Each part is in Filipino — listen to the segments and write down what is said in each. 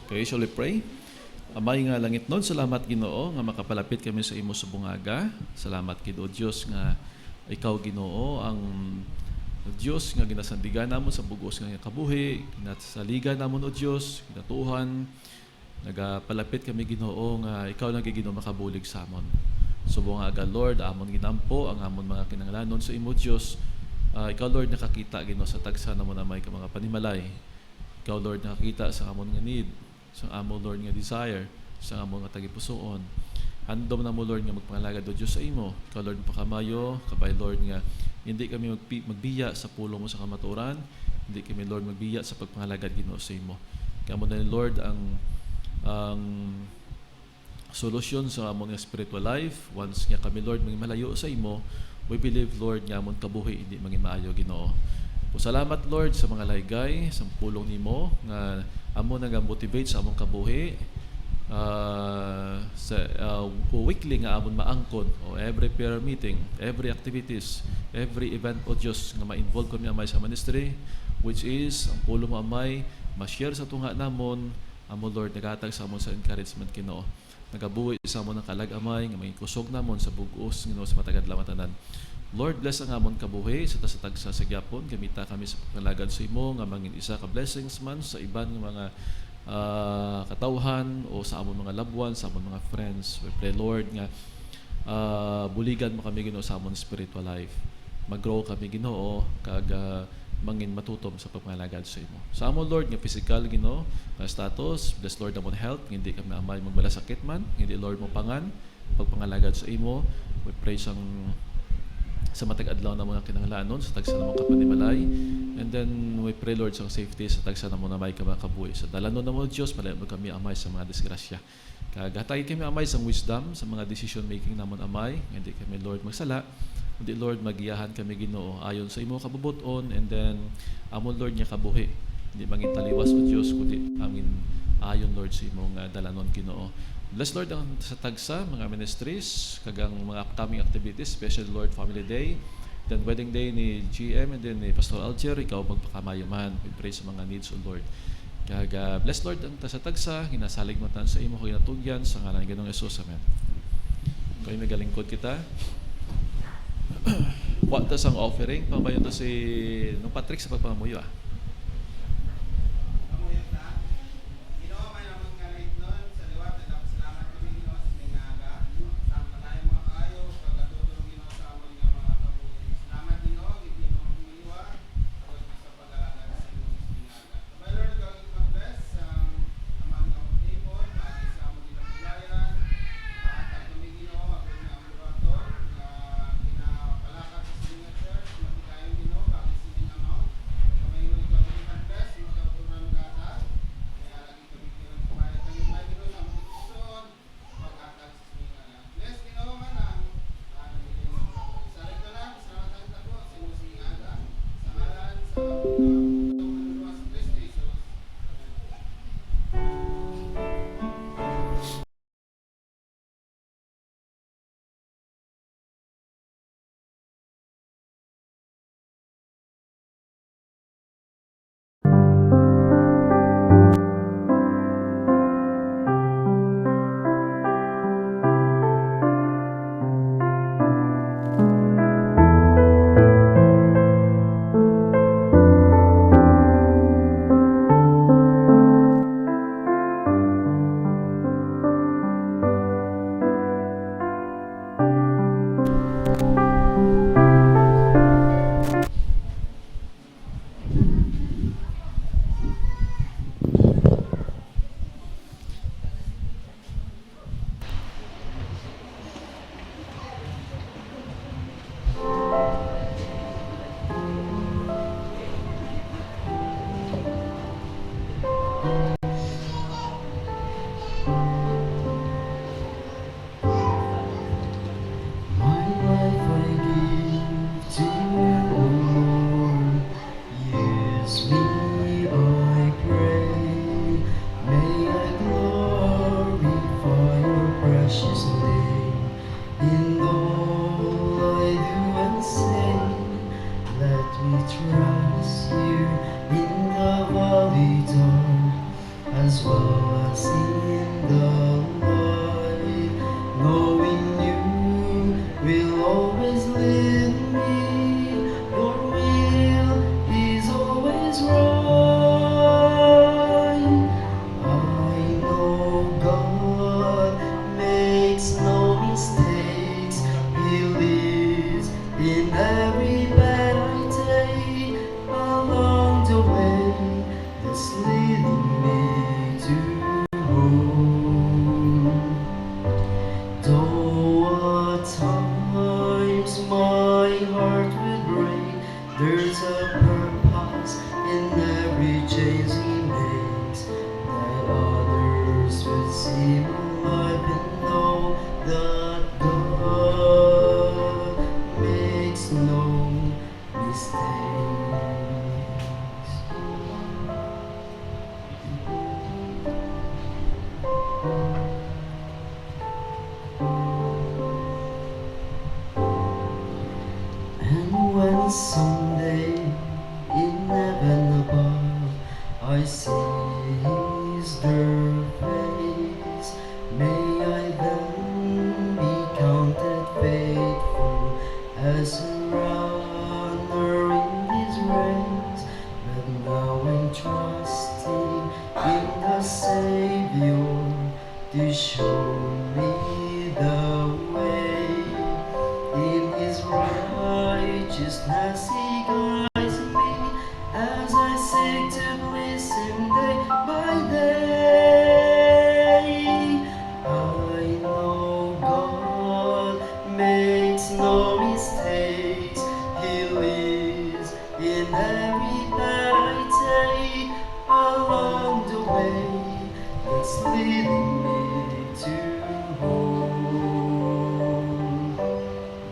Okay, shall we pray? Amay nga langit nun, salamat Ginoo nga makapalapit kami sa imo sa bungaga. Salamat Ginoo Dios nga ikaw Ginoo ang Dios nga ginasandigan namon sa bugos nga kabuhi, ginasaligan namon o Dios, ginatuhan, nagapalapit kami Ginoo nga ikaw lang Ginoo makabulig sa amon. So bungaga Lord, amon ginampo ang amon mga kinahanglanon sa imo Dios. Ikaw Lord nakakita Ginoo sa tagsa namon na may mga panimalay. Ikaw Lord nakakita sa amon nga need, sa amon Lord nga desire, sa amon nga tagipusoon. Handom na mo Lord nga magpangalagad o Diyos sa imo. Ikaw Lord pakamayo, kabay Lord nga hindi kami magbiya sa pulong mo sa kamaturan, hindi kami Lord magbiya sa pagpangalagad Ginoo sa imo. Kaya mo na Lord ang solusyon sa amon nga spiritual life. Once nga kami Lord maging malayo sa imo, we believe Lord nga amon kabuhi hindi maging maayo Ginoo. Salamat Lord sa mga laygay, sa pulong nimo nga amon nga motivate sa among kabuhi. Sa weekly nga amon maangkon o every prayer meeting, every activities, every event o Diyos nga ma-involve kami amay sa ministry, which is ang pulong mo amay ma-share sa tunga namon. Amon Lord nagatag sa amon sa encouragement Ginoo, nagabuhi sa amon ng kalag-amay nga maging kusog namon sa bugos Ginoo sa matagad lamatanan. Lord, bless ang amon kabuhi sa tasatagsa sa gyapon. Gamita kami sa pagkalagad sa imo nga mangin isa ka blessings man sa iban nga mga katawhan o sa amon mga loved ones, sa amon mga friends. We pray Lord nga buligan mo kami Ginoo sa amon spiritual life. Mag-grow kami Ginoo kag mangin matutom sa pagpangalagad sa imo. Sa amon Lord nga physical Ginoo nga status, bless Lord amon health, hindi kami amay magbalasakit man, hindi Lord mo pangan pagpangalagad sa imo. We pray sa matag-adlaw na mga kinahanglanon sa tagsa namong kapanimalay, and then we pray Lord sa safety sa tagsa namong namay kamakabuhi sa dalanon na mo Dios, malayo mo kami amay sa mga disgrasya. Kagatay kami amay sa wisdom sa mga decision making namon amay, hindi kami Lord magsala, hindi Lord magiyahan kami Ginoo ayon sa imo kabubuton, and then amon Lord nya kabuhi hindi mangin taliwas o Dios kundi amin ayon Lord sa imong dalanon Ginoo. Bless Lord ang sa tagsa mga ministries kagang mga upcoming activities, especially Lord Family Day, then wedding day ni GM, and then ni Pastor Alger. Ikaw magpakamayo man. We pray sa mga needs o Lord. Kaya bless Lord ang sa tagsa, hinasalig mo tan sa imo kay natugyan sa ngalan ni Ginoong Hesus. Amen. Kaya may galingkod kita. What tas ang offering? Pamayon to si nung Patrick sa pagpamuyo My life I knowing you will always lead me. Your will is always right. I know God makes no mistakes. He lives in every path I take along the way that's leading me to home. Though at times my heart will break, there's a purpose in every change He makes, that others will see my life and know that God makes no mistakes. And when someday in heaven above I see His dear face, may I then be counted faithful as a runner in this race. But now I'm trusting in the Savior to show me the way. In His righteousness He guides me as I seek to please Him day by day. I know God makes no mistakes. He lives in every path I take along the way that's leading me to home.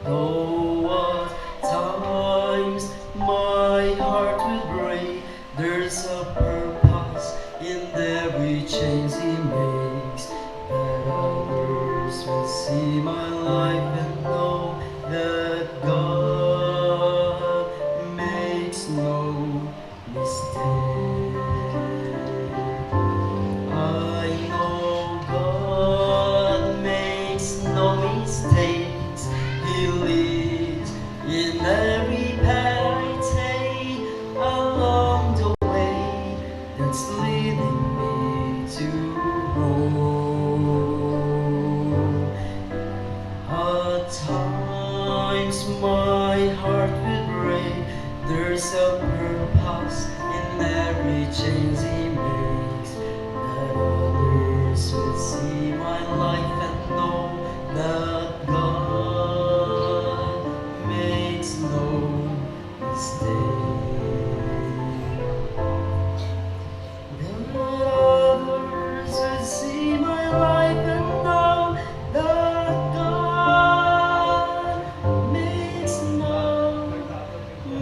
Though at times my heart will break, there's a purpose in every change He makes, that others will see my life and know that God makes no mistake. I know God makes no mistakes. He lives in every path I take along the way that's leading me to home. At times my heart will break. There's a purpose in every change He makes, that others will see my life and know that God makes no mistake. That others will see my life and know that God makes no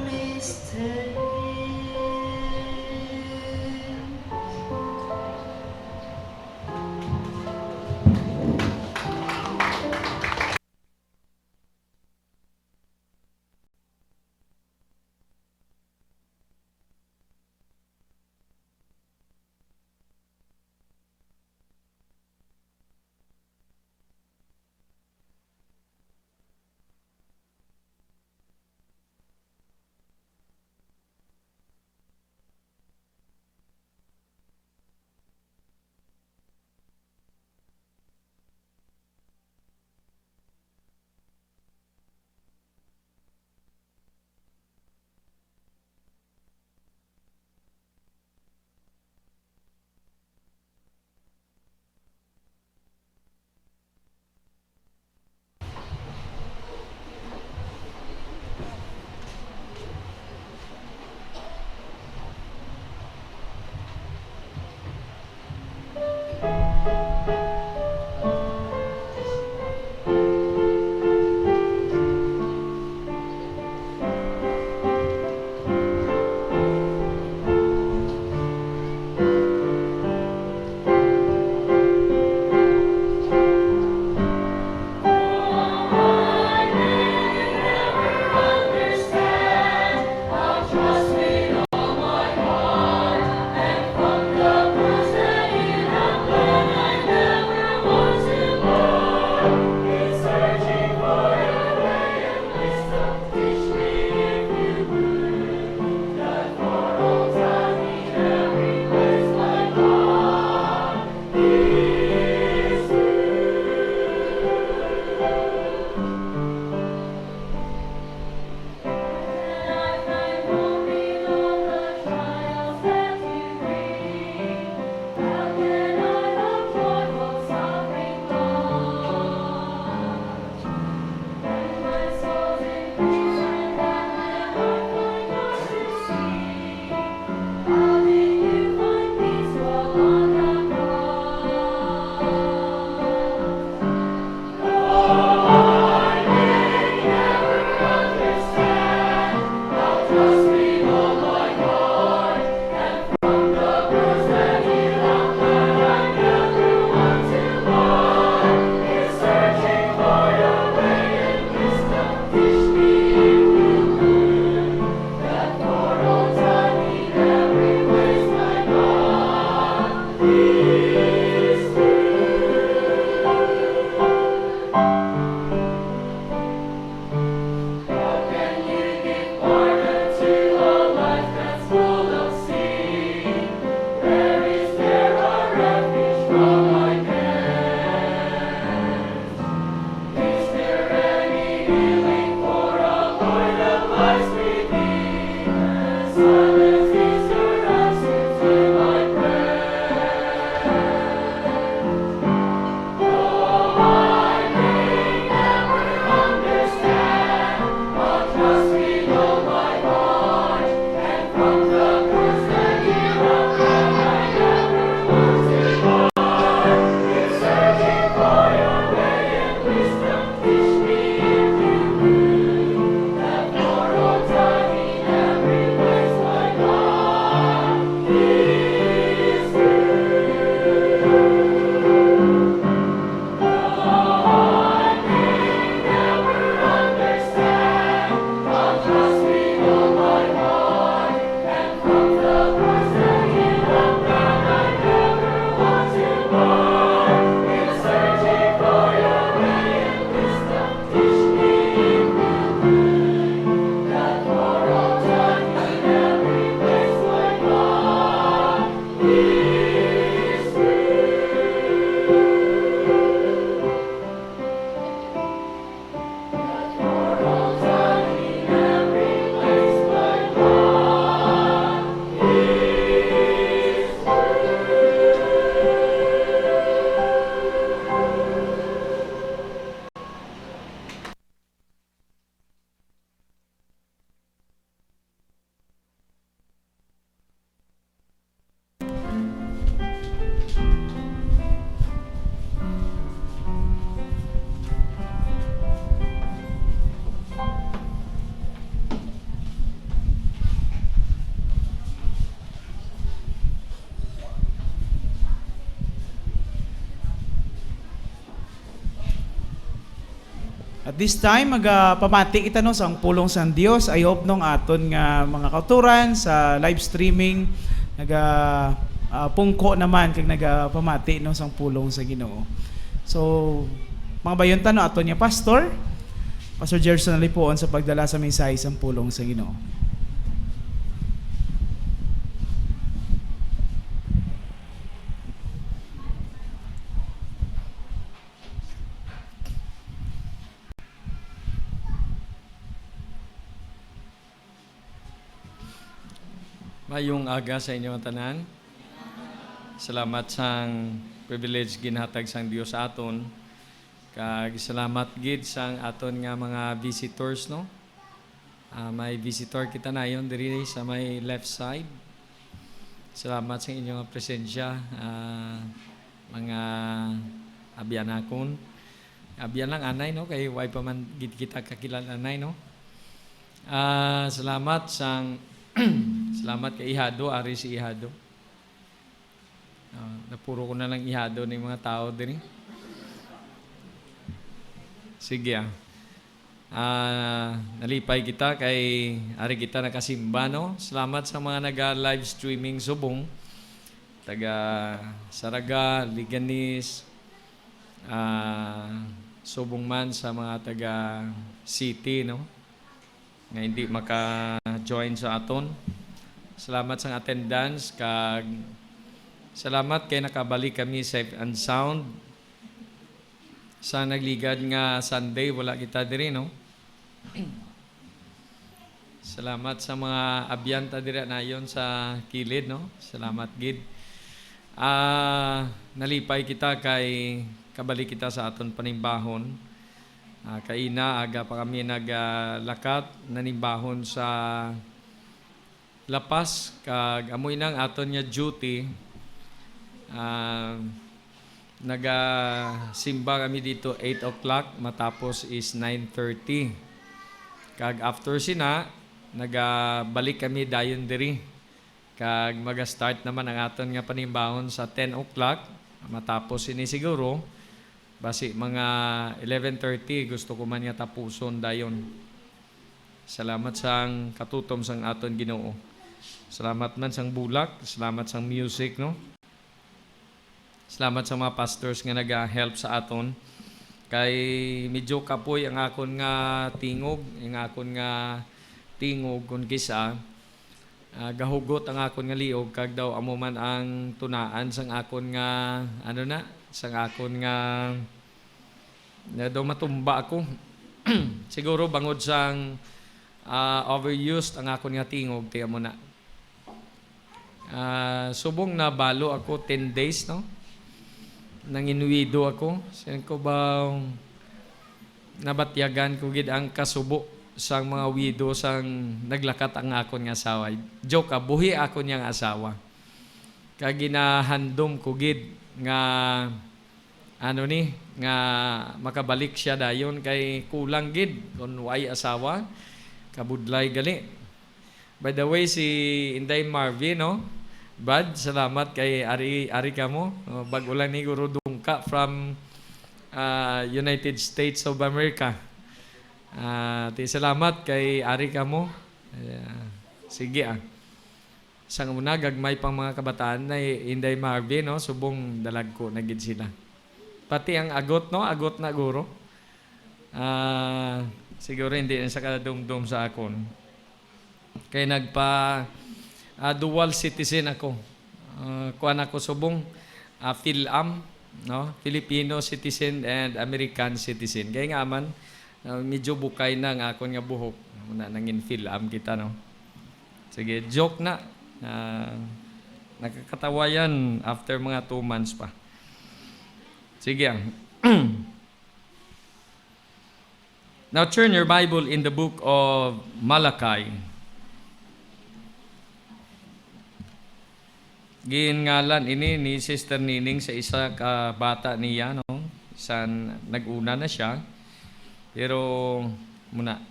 mistake. At this time, magpamati kita no sa ang pulong sa Dios. I hope nung aton nga mga kauturan sa live streaming pungko naman kag nagapamati no sa ang pulong sa Ginoo. So, mga bayontan no aton nga Pastor Gerson Lipuon sa pagdala sa mensahe sa pulong sa Ginoo. Mayong aga sa inyong tanan. Salamat sang privilege ginhatag sang Dios sa aton. Kag salamat gid sang aton nga mga visitors no. May visitor kita na yon diri sa may left side. Salamat sa inyong presensya, mga abyanakon. Abyan lang anay no kay way pa man gid kita kakilala anay no. Salamat sang salamat kay Ihado, ari si Ihado. Napuro ko na lang Ihado ng mga tao din. Sige nalipay kita kay ari kita nakasimba no. Salamat sa mga naga-live streaming subong. Taga Saraga, Liganis, subong man sa mga taga city no nga hindi maka-join sa aton. Salamat sa attendance kag salamat kay nakabalik kami safe and sound. Sa nagligad nga Sunday wala kita diri no. Salamat sa mga abyanta diri nayon sa kilid no. Salamat gid. Nalipay kita kay kabalik kita sa aton panimbahon. Kaina aga pa kami naglakat nanimbahon sa lapas kag amoy nang aton nga duty. Simba kami dito 8 o'clock matapos is 9:30. Kag after sina nagabalik kami dayon diri. Kag maga-start naman ang aton nga panimbahon sa 10 o'clock matapos ini siguro basi mga 11:30 gusto ko man nga tapuson dayon. Salamat sang katutom sang aton Ginoo. Salamat man sang bulak, salamat sang music no. Salamat sa mga pastors nga naga-help sa aton. Kay medyo kapoy ang akon nga tingog, kun kisa gahugot ang akon nga liog kag daw amo man ang tunaan sang akon nga sang akon nga daw matumba ako. Siguro bangod sang overused ang akon nga tingog tiya mo na. Subong na balo ako 10 days no. Nanginuwido ako. Sen ko ba nabatyagan ko gid ang kasubo sang mga widow sang naglakat ang akon nga asawa. Joke buhi ako niyang asawa. Kag ginahandom ko gid nga nga makabalik siya dayon kay kulang gid kun way asawa kabudlay gali. By the way si Inday Marvin no, Brad, salamat kay ari ka mo. Bago lang ni guro dungka from United States of America. Salamat kay ari ka mo. Sige sang una gagmay pang mga kabataan na Inday Marvin no, subong dalag ko na gid sila. Pati ang agot no, agot na guro. Siguro hindi na sa kadumdum sa akon. Kay dual citizen ako. Kuan ako subong PhilAm, no? Filipino citizen and American citizen. Kaya nga man medyo bukay na ang akon nga buhok. Muna nangin PhilAm kita no. Sige, joke na. Nakakatawa yan after mga 2 months pa. Sige. Now turn your Bible in the book of Malachi. Gingalan ini ni Sister Nining sa isa ka bata niya no. San naguna na siya. Pero muna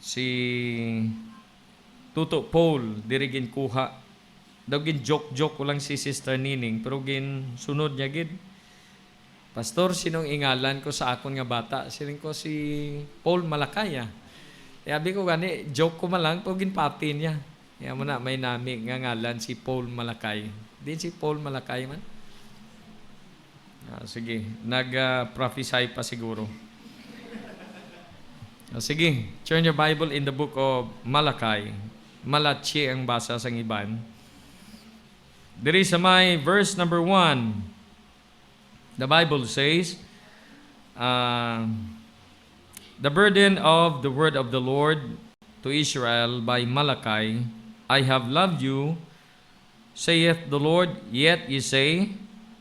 si Tuto Paul diri gin kuha. Daw gin joke ko lang si Sister Nining pero gin sunod niya gid. Pastor, sinong ingalan ko sa akon nga bata? Siling ko si Paul Malakaya. Sabi ko gani, joke ko malang, pero ginpati niya. Kaya mo na, may nami nga ngalan si Paul Malakay. Din si Paul Malakay man? Sige, nag-prophesy pa siguro. Sige, turn your Bible in the book of Malachi. Malachi ang basa sa iban. Diri sa may verse number 1. The Bible says, the burden of the word of the Lord to Israel by Malachi, I have loved you, saith the Lord, yet ye say,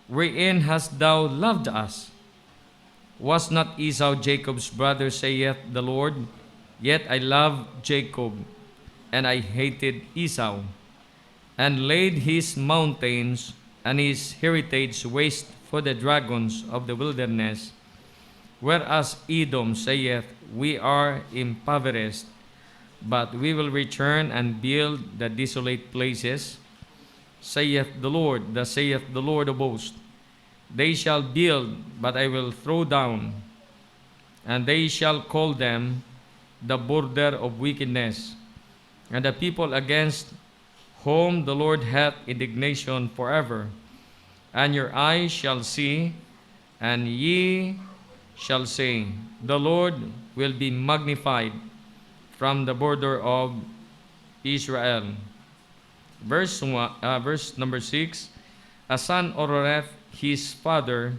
wherein hast thou loved us? Was not Esau Jacob's brother, saith the Lord? Yet I loved Jacob, and I hated Esau, and laid his mountains and his heritage waste for the dragons of the wilderness. Whereas Edom saith, we are impoverished, but we will return and build the desolate places, saith the Lord, thus saith the Lord of hosts. They shall build, but I will throw down, and they shall call them the border of wickedness, and the people against whom the Lord hath indignation forever. And your eyes shall see, and ye shall say, the Lord will be magnified from the border of Israel. Verse number 6, a son honoreth his father,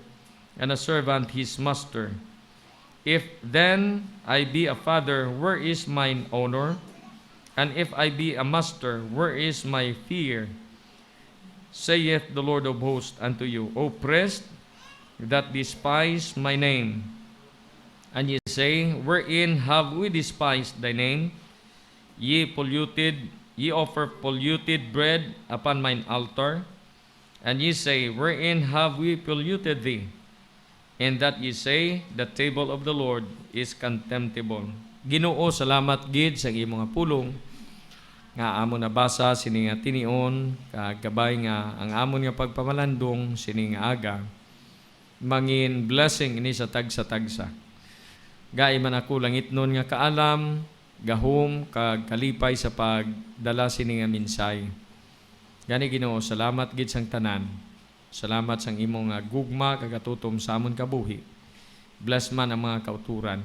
and a servant his master. If then I be a father, where is mine honor? And if I be a master, where is my fear? Saith the Lord of hosts unto you, oppressed that despise my name. And ye say, wherein have we despised thy name? Ye offer polluted bread upon mine altar. And ye say, wherein have we polluted thee? In that ye say, the table of the Lord is contemptible. Ginoo, salamat gid sa iyong mga pulong nga amon nabasa sini nga tinion, kagabay nga ang amon nga pagpamalandong sini nga aga. Mangin blessing ini sa tagsa-tagsa. Gai man ako langit nun nga kaalam, gahom, kag kalipay sa pagdala sini nga minsay. Gani Ginoo, salamat gid sang tanan. Salamat sang imong gugma kagatutom sa amon kabuhi. Bless man ang mga kauturan.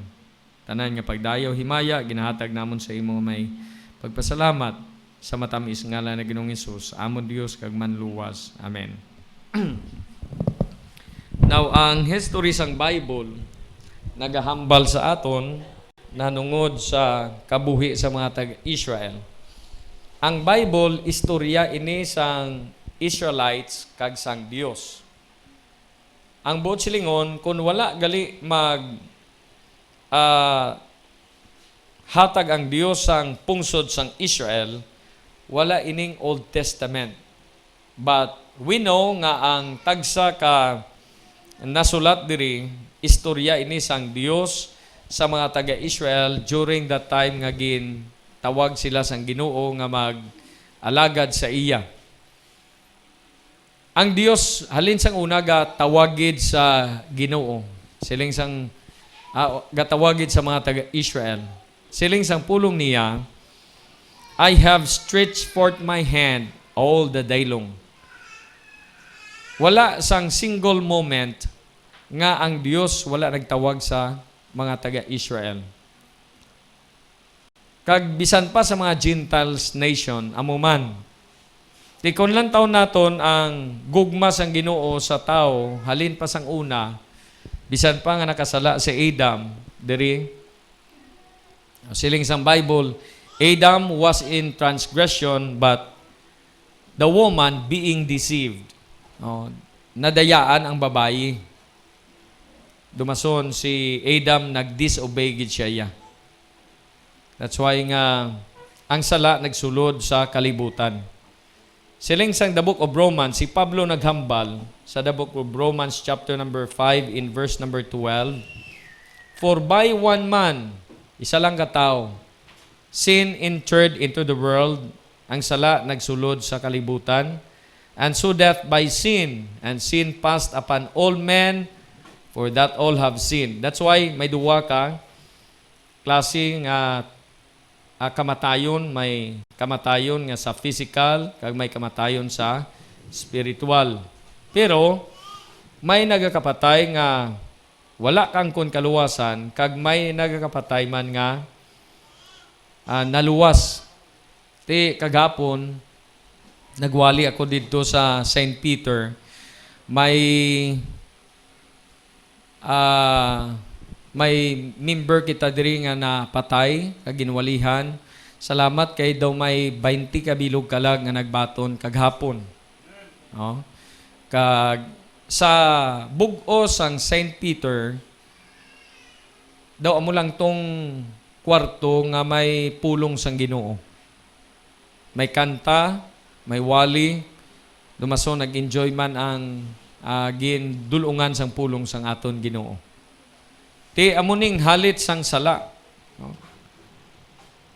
Tanan nga pagdayaw himaya ginahatag namon sa imo may pagpasalamat sa matamis ngalan na Ginoong Hesus, amon Dios kag manluwas. Amen. Now, ang history sang Bible nagahambal sa aton nanungod sa kabuhi sa mga taga-Israel. Ang Bible, istorya ini sang Israelites kag sang Dios. Ang buot silingon, kung wala gali hatag ang Dios sang pungsod sang Israel, wala ining Old Testament. But we know nga ang tagsa ka nasulat diri, istorya ini sang Dios sa mga taga-Israel during that time nga tawag sila sang Ginoo nga mag-alagad sa iya. Ang Dios halin sang una tawagid sa Ginoo. Siling sang gatawagid sa mga taga-Israel. Siling sang pulong niya, I have stretched forth my hand all the day long. Wala sang single moment nga ang Dios wala nagtawag sa mga taga-Israel. Kag bisan pa sa mga Gentiles nation, amuman. Tikon lang taon naton ang gugma sang Ginoo sa tao, halin pa sang una, bisan pa nga nakasala si Adam, diri siling sang Bible, Adam was in transgression, but the woman being deceived. Nadayaan ang babayi. Dumason si Adam, nag-disobey gid siya. That's why nga ang sala nagsulod sa kalibutan. Siling sang the book of Romans, si Pablo naghambal sa the book of Romans chapter number 5 in verse number 12. For by one man, isa lang katao, sin entered into the world, ang sala nagsulod sa kalibutan, and so death by sin, and sin passed upon all men, For that all have sinned. That's why may duwa ka klase nga kamatayon, may kamatayon nga sa physical, kag may kamatayon sa spiritual. Pero may nagakapatay nga wala kang kun kaluwasan, kag may nagakapatay man nga naluwas. Ti kagapon nagwali ako dito sa St. Peter. May member kita diri nga napatay kag ginwalihan. Salamat kay daw may 20 kabilog kalag nga nagbaton kaghapon. No? Kag sa bug-os ang St. Peter daw amo lang tong kwarto nga may pulong sang Ginoo. May kanta, may wali, dumaso nag-enjoy man ang gindulungan sang pulong sang aton Ginoo. Ti amuning halit sang sala. No?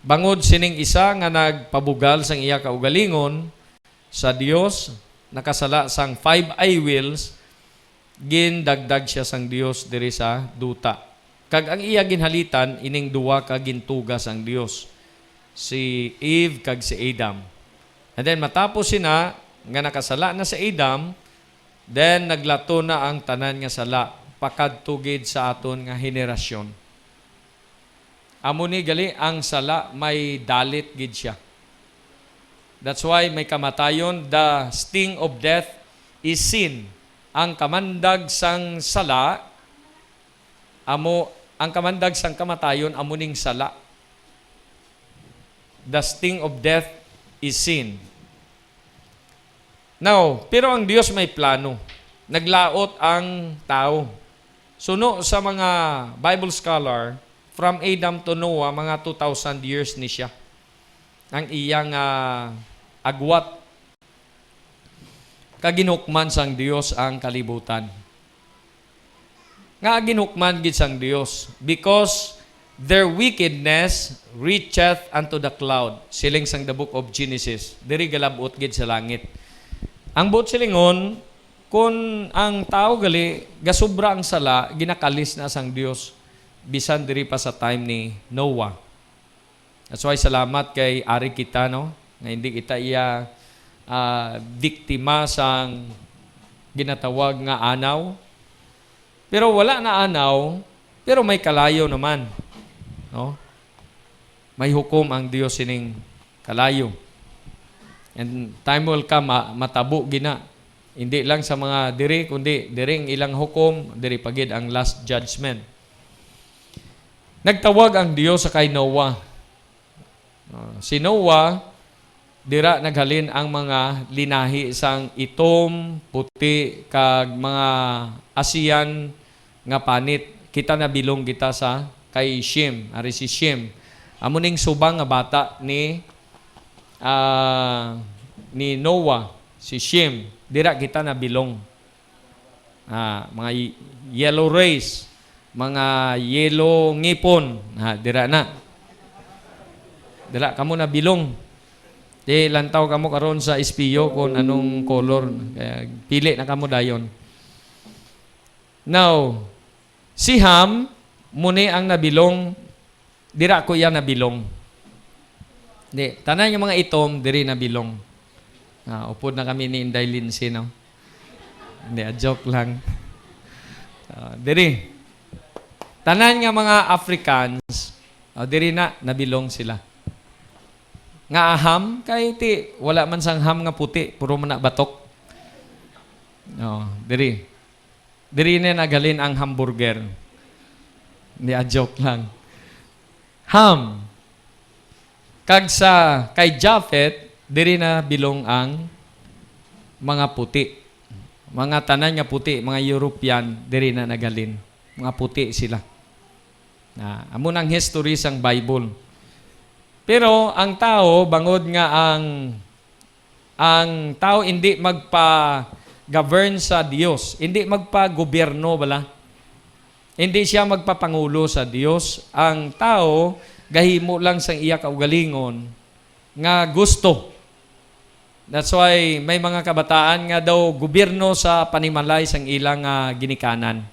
Bangod sining isa nga nagpabugal sang iya kaugalingon sa Dios, nakasala sang 5 eye wheels, gindagdag siya sang Dios diri sa duta. Kag ang iya ginhalitan ining duwa ka gintugas ang Dios, si Eve kag si Adam. And then matapos sina nga nakasala na si Adam, then naglato na ang tanan nga sala pakadtugid sa aton nga henerasyon. Amo ni gali ang sala may dalit gid siya. That's why may kamatayon, the sting of death is sin. Ang kamandag sang sala ang kamandag sang kamatayon amo ning sala. The sting of death is sin. Now, pero ang Dios may plano. Naglaot ang tao. Suno sa mga Bible scholar, from Adam to Noah, mga 2,000 years ni siya. Ang iyang agwat. Kaginukman sang Dios ang kalibutan. Nga ginukman gid sang Dios because their wickedness reacheth unto the cloud. Siling sang the book of Genesis. Diri galabot gid sa langit. Ang buot silingon, kung ang tao gali, gasubra ang sala, ginakalis na sang Dios. Bisan diri pa sa time ni Noah. That's why salamat kay Ari kita, no? Nga hindi kita iya biktima sang ginatawag nga anaw. Pero wala na anaw, pero may kalayo naman. No? May hukom ang Dios sining kalayo. And time will come, matabo gina. Hindi lang sa mga diri, kundi diring ilang hukom, diri pagid ang last judgment. Nagtawag ang Dios sa kay Noah. Si Noah, dira naghalin ang mga linahi sang itom, puti, kag mga ASEAN nga panit. Kita na bilong kita sa kay Shem, ari si Shem. Amo ning subang nga bata ni Noah, si Shem. Dira kita na bilong. Mga yellow race, mga yellow ngipon, dira na. Dira kamo na bilong. Di lantaw kamo karon sa espiyo kung anong color. Kaya pili na kamo dayon. Now, si Ham, muni ang nabilong, dira ko yan nabilong. Di, tanan yung mga itom, diri nabilong. Upod na kami ni Inday Lindsay, no? Hindi, joke lang. Diri. Tanan nga mga Africans, diri na, nabilong sila. Nga aham, kay ti, wala man sang ham nga puti, puro man na batok. Diri. Diri na nagalin ang hamburger. Hindi, joke lang. Ham. Kag sa, kay Japhet, diri na bilong ang mga puti. Mga tanan nga puti, mga European, diri na nagalin. Mga puti sila. Amo nang history sang Bible. Pero ang tao, bangod nga ang tao hindi magpa-govern sa Dios. Hindi magpa-gobyerno bala. Hindi siya magpapangulo sa Dios. Ang tao, gahimo lang sang iya kaugalingon nga gusto. That's why may mga kabataan nga daw gobyerno sa panimalay sang ilang ginikanan.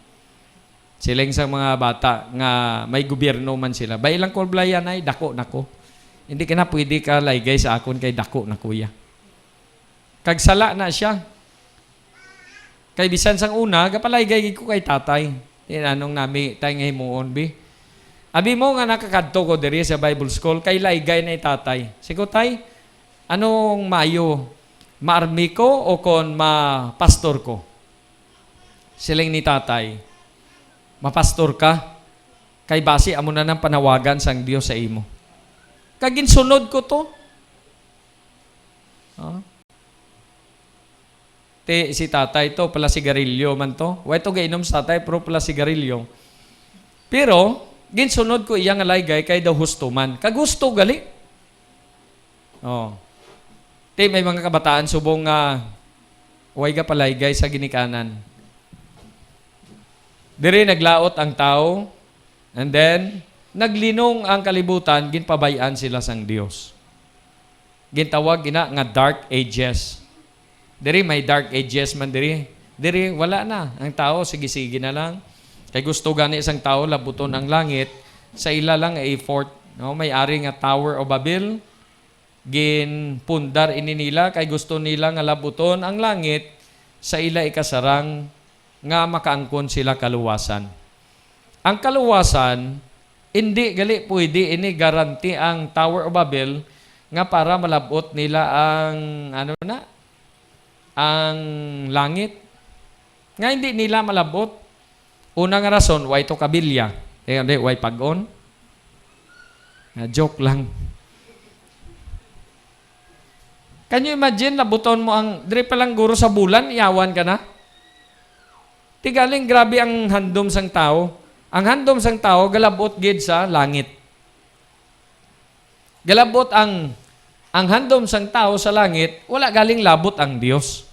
Siling sa mga bata nga may gobyerno man sila. Ba ilang kolblayan ay dako nako. Hindi ka na pwede ka laygay sa akon kay dako na kuya. Kagsala na siya. Kay bisan sang una, gapalaygay ko kay tatay. Anong nami tayo nga himuon, bi? Abi mo nga nakakadto ko diri sa Bible School, kay laygay na tatay. Sigo tay, anong mayo? Maarmi ko o kon ma-pastor ko? Siling ni tatay, mapastor ka? Kay base amo na ng panawagan sang Dios sa imo. Kaginsunod ko to. Si tatay to, pala sigarilyo man to. Way to gainom sa tatay, pero pala sigarilyo. Pero, ginsunod ko iyang alaygay kay daw husto man. Kagusto gali. May mga kabataan subong nga way ka palaygay sa ginikanan. Diri naglaot ang tao, and then, naglinong ang kalibutan, ginpabayaan sila sang Dios. Gintawag ina nga dark ages. Diri may dark ages man diri. Diri wala na. Ang tao sige-sige na lang. Kay gusto gani isang tao labuton ang langit, sa ila lang ay effort. No? May ari nga Tower of Babel, ginpundar ini nila kay gusto nila nga labuton ang langit, sa ila ikasarang nga makaangkon sila kaluwasan. Ang kaluwasan, hindi gali pwede ini garanti ang Tower of Babel nga para malabot nila ang ang langit. Nga hindi nila malabot. Unang rason, why to kabilya? Hindi, why pag-on? Joke lang. Can you imagine, labuton mo ang, dire pa lang guro sa bulan, iyawan ka na? Tigaling, grabe ang handom sang tao. Ang handom sang tao, galabot gid sa langit. Galabot ang handom sang tao sa langit, wala galing labot ang Dios.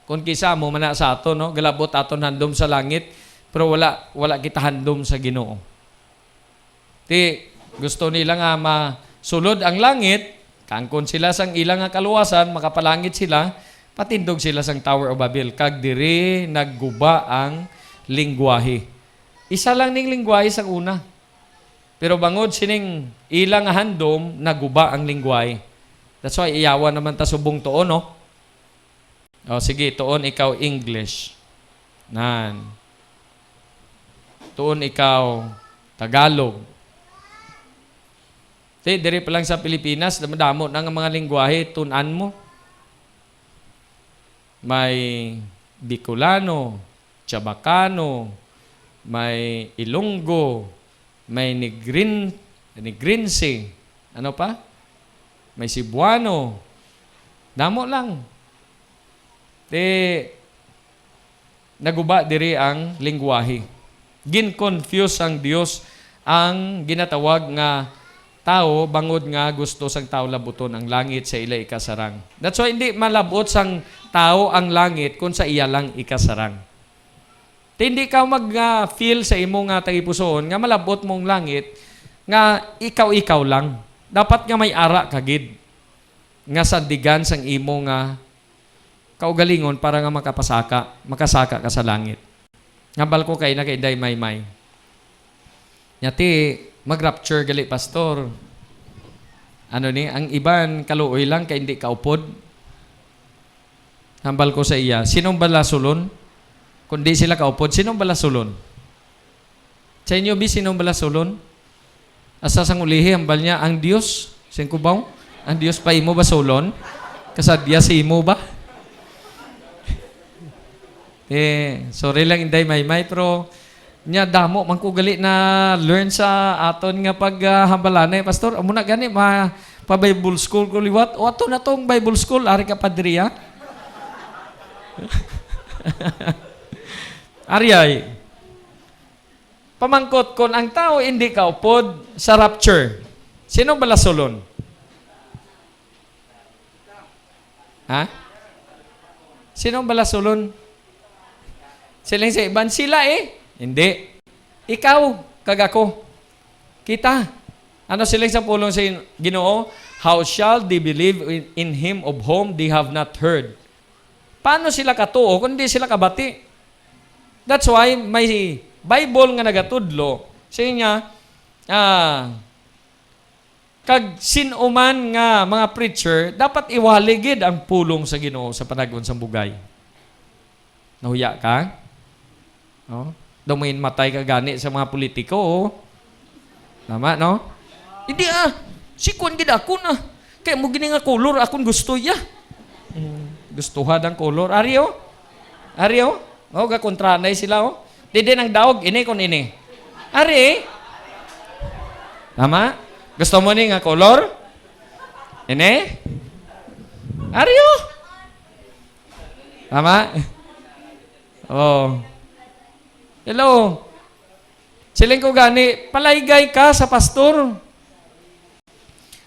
Kung kisa mo mana sa ato, no? Galabot aton handom sa langit, pero wala kita handom sa Ginoo. Gusto nila nga masulod ang langit, kangkon sila sang ilang nga kaluwasan, makapalangit sila, patindog sila sang Tower of Babel. Kag diri nagguba ang lingwahe. Isa lang ning lingwahe sang una. Pero bangod sining ilang nga handom, naguba ang lingwahe. That's why iyawan naman ta subong tuon, no? Sige, tuon ikaw English. Tuon ikaw Tagalog. Diri pa lang sa Pilipinas, damo na nga mga lingwahe, tunan mo. May Bicolano, Chabacano, may Ilonggo, may Negrinse, ano pa? May Cebuano. Damo lang. Naguba diri ang lingwahe. Gin-confuse ang Dios ang ginatawag nga tao bangod nga gusto sang tao labuton ang langit sa ila ikasarang. That's why hindi malabot sang tao ang langit kung sa iya lang ikasarang. Hindi ka mag-feel sa imo nga tagipusoon nga malabot mong langit nga ikaw lang. Dapat nga may ara kagid nga sandigan sang imo nga kaugalingon para nga makasaka ka sa langit. Ngabal ko kay na kay Day Maymay. Nyati mag-rapture gali pastor. Ang iban kaluoy lang kay hindi kaupod. Hambal ko sa iya, sinong balasulon? Kundi sila kaupod, sinong balasulon? Sa inyo bi sinong balasulon? Asa sang ulihi hambal niya ang Dios. Sing kubaw? Ang Dios pa imo basulon? Kasadya si imo ba? Sorry lang Inday Maymay, pero nya damo man ko gali na learn sa aton nga paghambalanay pastor. Amo na gani pa Bible school ko liwat. O ato na tong Bible school ari ka padriya. Ariyay. Pamangkot kon ang tao hindi kaupod sa rapture. Sino balasulon? Ha? Sino balasulon? Silang sa iban sila Hindi. Ikaw, kagako. Kita. Ano silang sa pulong sa Ginoo? How shall they believe in Him of whom they have not heard? Paano sila katuo kung hindi sila kabati? That's why may Bible nga nagatudlo, sa niya, kag sinuman nga mga preacher, dapat iwaligid ang pulong sa Ginoo sa panagon sa bugay. Nahuya ka? Oh? Dumain matay ka gani sa mga politiko, oh. Tama, no? Hindi sikon gid ako na. Kaya mo gini nga kolor, akong gusto ya. Gustuhan ang kolor. Ariyo? Oh, gakontranay sila, oh. Didi nang daog, ini kon ini. Ari? Tama? Gusto mo ni nga kolor? Ini? Ariyo? Tama? Oh. Hello. Siling ko gani, palaygay ka sa pastor.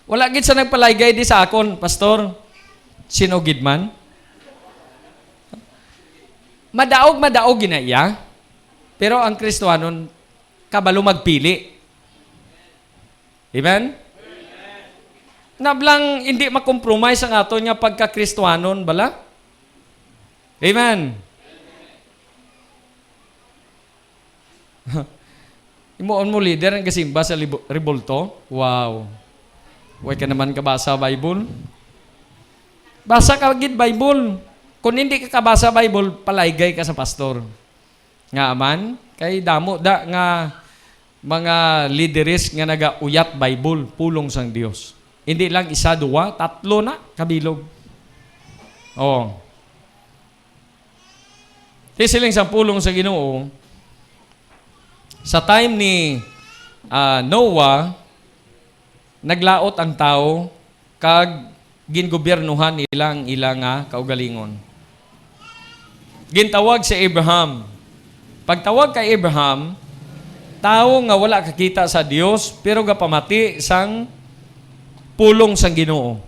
Wala gid sa nagpalaygay di sa akon, pastor. Sino gid man? Madaog ginaya. Pero ang Kristohanon kabalo magpili. Amen? Nablang hindi makompromise ang ato niya pagka-Kristohanon bala? Amen? Imoon mo leader ang kasimba sa Ribolto? Wow. Huwag ka naman kabasa Bible? Basa ka gid Bible. Kung hindi ka kabasa Bible, palaygay ka sa pastor. Nga aman, kay damo da nga mga leaderes nga nagauyat Bible, pulong sang Dios. Hindi lang isa, duwa, tatlo na kabilog. Oh. Siling sa pulong sa Ginoo, sa time ni Noah, naglaot ang tao kag gingobernuhan ilang kaugalingon. Gintawag si Abraham. Pagtawag kay Abraham, tao nga wala kakita sa Dios pero gapamati sang pulong sang Ginoo.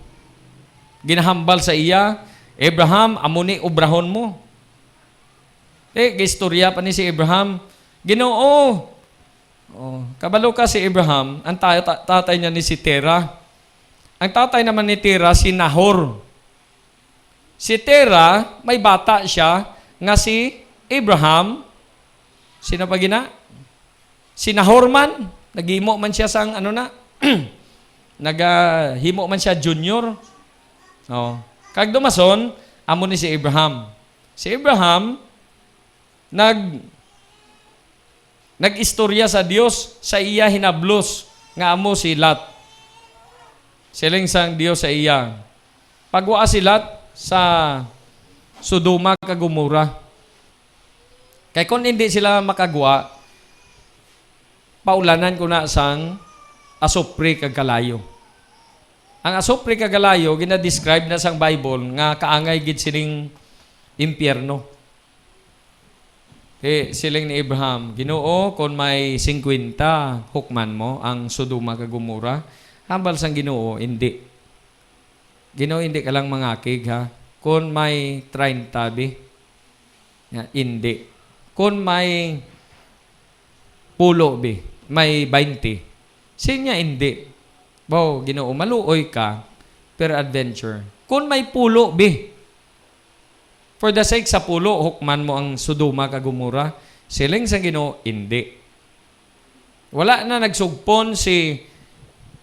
Ginahambal sa iya, Abraham, amuni obrahon mo. Gistorya pa ni si Abraham, Ginoo. Oh, kabalo ka si Abraham, ang tatay niya ni si Terah. Ang tatay naman ni Terah si Nahor. Si Terah, may bata siya nga si Abraham. Sino pa gina? Si Nahor man. Naghimo man siya sang naghimo man siya junior. Oh. Kag dumason, amo ni si Abraham. Si Abraham, nag-istorya sa Dios, sa iya hinablos, nga amo si Lot. Siling sang Dios sa iya. Pagwa si Lot sa Sodoma kag Gomora. Kay kung hindi sila makagwa, paulanan ko na sang asupre kag kalayo. Ang asupre kag kalayo gina-describe na sang Bible nga kaangay gid sining impyerno. Siling ni Abraham, Ginoo, kung may 50 hukman mo ang Sodoma kag Gomora, hambal sang Ginoo, hindi. Ginoo, hindi ka lang mangakig, ha? Kung may 30, hindi. Kung may pulo, may 20, sinya hindi. Wow, Ginoo, maluoy ka, per adventure. Kung may pulo, for the sake sa pulo, hukman mo ang Sodoma kag Gomora. Siling sa Ginoo, hindi. Wala na nagsugpon si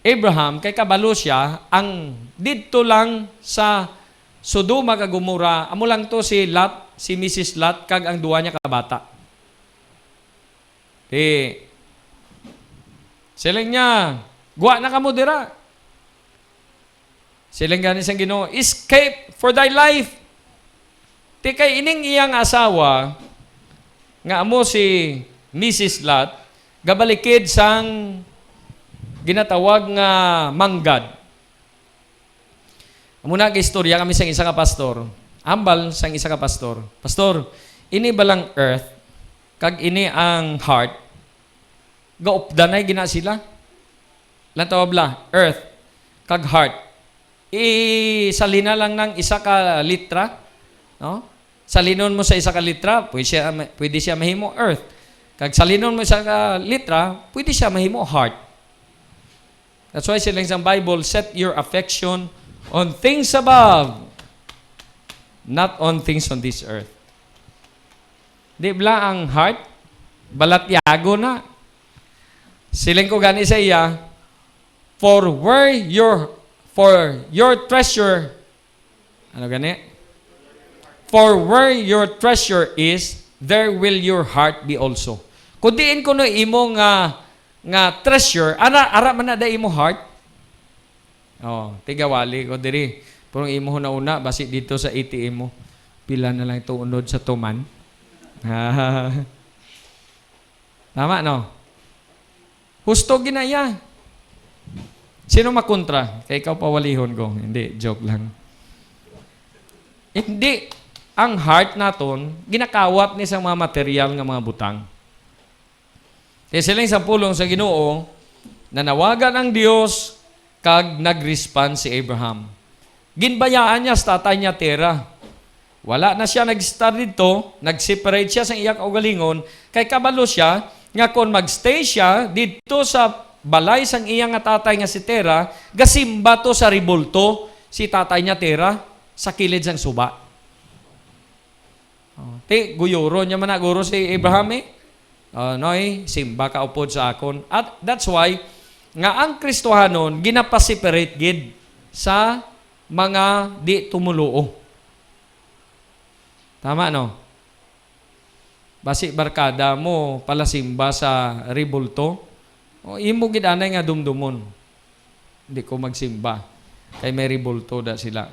Abraham kay kabalo siya ang didto lang sa Sodoma kag Gomora. Amo lang to si Lot, si Mrs. Lot kag ang duwa niya ka bata. Siling niya, guwa na kamo dira. Siling gani sang Ginoo, escape for thy life. Kay ining iyang asawa, nga amo si Mrs. Lot, gabalikid sang ginatawag nga manggad. Muna istorya kami sang isa ka pastor. Ambal sang isa ka pastor. Pastor, ini balang earth, kag ini ang heart, gaupdanay gina sila. Lantaw bla, earth, kag heart. Isalina lang ng isa ka litra, no? Salinon mo sa isa ka litra, pwede siya mahimo earth. Kag salinon mo sa ka litra, pwede siya mahimo heart. That's why silang sa Bible, set your affection on things above, not on things on this earth. Di ba ang heart? balatyago na. Siling ko gani sa iya, for your treasure, ano gani? For where your treasure is, there will your heart be also. Kung diin ko no imo nga treasure, ara man na da imo heart. Oh, tigawali ko diri. Pero imo na una basi dito sa ATM mo. Pila na lang ito unod sa tuman. Tama no? Husto ginaya. Sino makontra? Kaya ikaw pawalihon ko. Hindi, joke lang. Hindi. Ang heart naton, ginakawat ni sa mga material nga mga butang. Kaya silang isang pulong sa Ginoo, nanawagan ang Dios, kag nag-respond si Abraham. Ginbayaan niya sa tatay niya Tera. Wala na siya nag-start dito, nag-separate siya sa iyang kaugalingon, kay kabalo siya, nga kung mag-stay siya dito sa balay sang iyang nga tatay nga si Tera, gasimba to sa ribulto si tatay niya Tera sa kilid sang suba. Guyuro niya man na guro si Abraham noy, simba ka upod sa akon. At that's why, nga ang Kristohanon, ginapa-separate gid sa mga di tumuluo. Tama, no? Basi barkada mo pala simba sa ribulto, o imo gid anay nga dumdumon. Hindi ko magsimba. Kay may ribulto da sila.